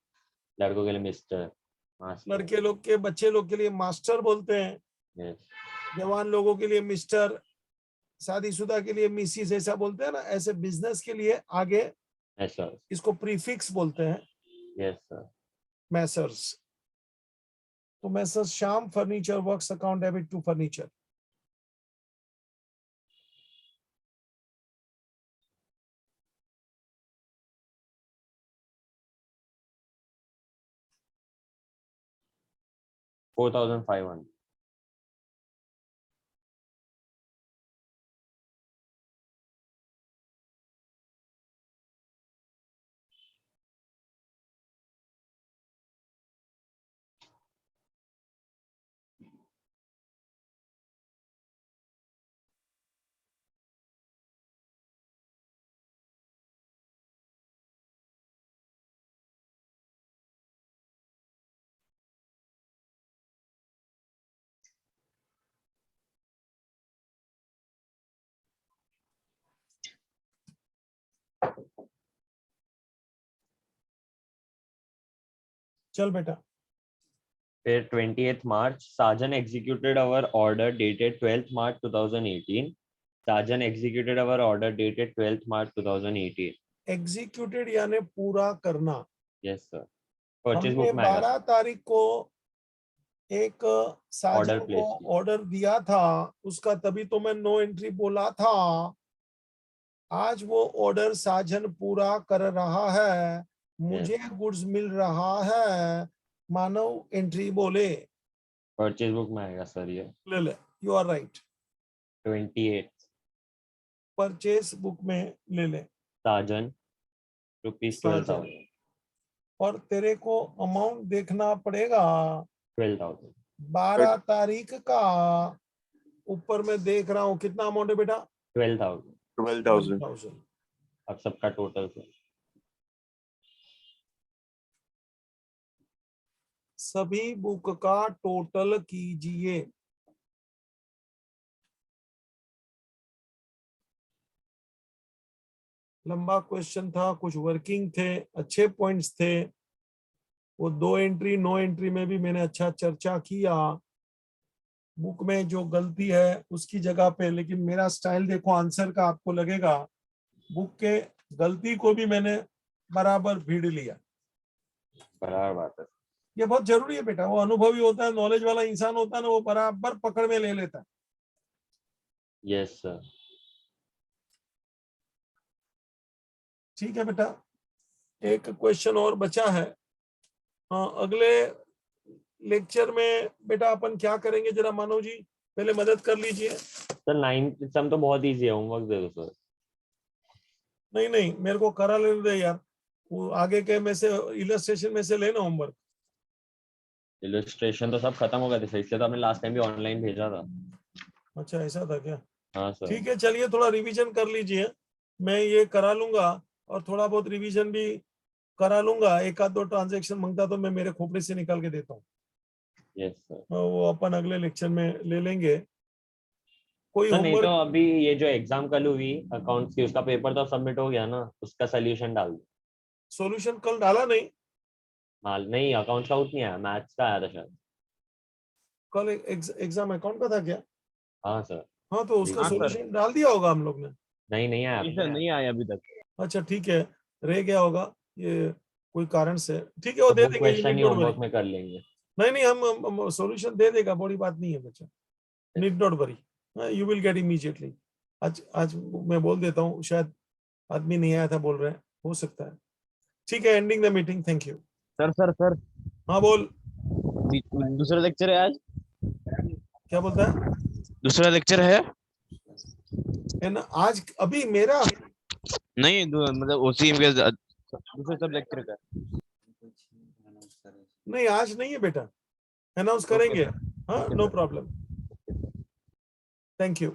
लड़कों के लिए मिस्टर मास्टर। लड़के लोग के बच्चे लोग के लिए मास्टर बोलते हैं, यस जवान लोगों के लिए मिस्टर, शादीशुदा के लिए मिसिस, ऐसा बोलते हैं ना। ऐसे बिजनेस के लिए आगे मैसर्स। इसको प्रीफिक्स बोलते हैं, यस सर। मैसर्स। तो messrs Shyam furniture works account debit to furniture. $4500। चल बेटा। फिर 28th March Sajan executed our order dated 12th March 2018. Sajan executed our order dated 12th March 2018. Executed यानी पूरा करना। Yes sir. परचेज हमने बुक में आएगा 12 तारीख को एक साजन Order को place किया। ऑर्डर दिया था उसका, तभी तो मैं नो एंट्री बोला था। आज वो ऑर्डर साजन पूरा कर रहा है, मुझे गुड्स मिल रहा है। मानव एंट्री बोले। परचेज बुक में आएगा सर ये। ले ले, you are right. 28 purchase book में ले ले साजन रुपीज साजन। 12,000 और तेरे को अमाउंट देखना पड़ेगा 12,000 12 तारीख का। ऊपर में देख रहा हूँ कितना अमाउंट है बेटा? 12,000 12,000 12,000। अब सबका टोटल सर। सभी बुक का टोटल कीजिए। लंबा क्वेश्चन था, कुछ वर्किंग थे, अच्छे पॉइंट्स थे। वो 2 एंट्री 9 एंट्री में भी मैंने अच्छा चर्चा किया। बुक में जो गलती है उसकी जगह पे, लेकिन मेरा स्टाइल देखो आंसर का, आपको लगेगा बुक के गलती को भी मैंने बराबर भीड़ लिया। बराबर बात है। ये बहुत जरूरी है बेटा। वो अनुभवी होता है, नॉलेज वाला इंसान होता है ना, वो बराबर पकड़ में ले लेता है। Yes sir. ठीक है बेटा, एक क्वेश्चन और बचा है। हाँ, अगले लेक्चर में बेटा अपन क्या करेंगे जरा मानव जी पहले मदद कर लीजिए। सर 9th सम तो बहुत इजी है, होमवर्क दे दो सर। नहीं नहीं, मेरे को करा लेने दे यार। वो आगे के में से इलस्ट्रेशन में से लेना होमवर्क। इलस्ट्रेशन तो सब खत्म हो गए थे सर, इसलिए तो आपने लास्ट टाइम भी ऑनलाइन भेजा था। अच्छा ऐसा था क्या? हाँ सर। ठीक है, चलिए थोड़ा रिवीजन कर लीजिए। मैं ये करा लूंगा और थोड़ा बहुत रिवीजन भी करा लूंगा। एक आध 2 ट्रांजेक्शन मांगता तो मैं मेरे खोपड़ी से निकाल के देता हूँ। Yes sir. वो अपन अगले लेक्चर में ले लेंगे। कोई सर नहीं तो होमवर्क? अभी ये जो एग्जाम कल हुई अकाउंट्स की, उसका पेपर तो सबमिट हो गया ना, उसका सोल्यूशन डाल दो। सॉल्यूशन कल डाला नहीं? माल नहीं, अकाउंट्स का उतना आया, मैथ्स का आया था शायद। कल एग्जाम अकाउंट का था क्या? हाँ सर। हाँ तो उसका हाँ, सर। सॉल्यूशन डाल दिया होगा हम लोग ने। नहीं आया नहीं सर, नहीं आया अभी तक। अच्छा ठीक है, रह गया होगा ये कोई कारण से। ठीक है, वो दे देंगे, question he don't homework worry. में कर लेंगे। नहीं नहीं, हम सॉल्यूशन दे देगा, बड़ी बात नहीं है बच्चा। Need not worry, you will get immediately. आज मैं बोल देता हूँ, शायद आदमी नहीं आया था बोल रहे हैं, हो सकता है। ठीक है, ending the meeting, thank you. Sir हाँ बोल, दूसरा लेक्चर है आज। क्या बोलता है? दूसरा लेक्चर है है ना आज? अभी मेरा नहीं, मतलब ओसीएम के दूसरे सब लेक्चर का। नहीं, आज नहीं है बेटा, अनाउंस करेंगे। हाँ, नो प्रॉब्लम, थैंक यू।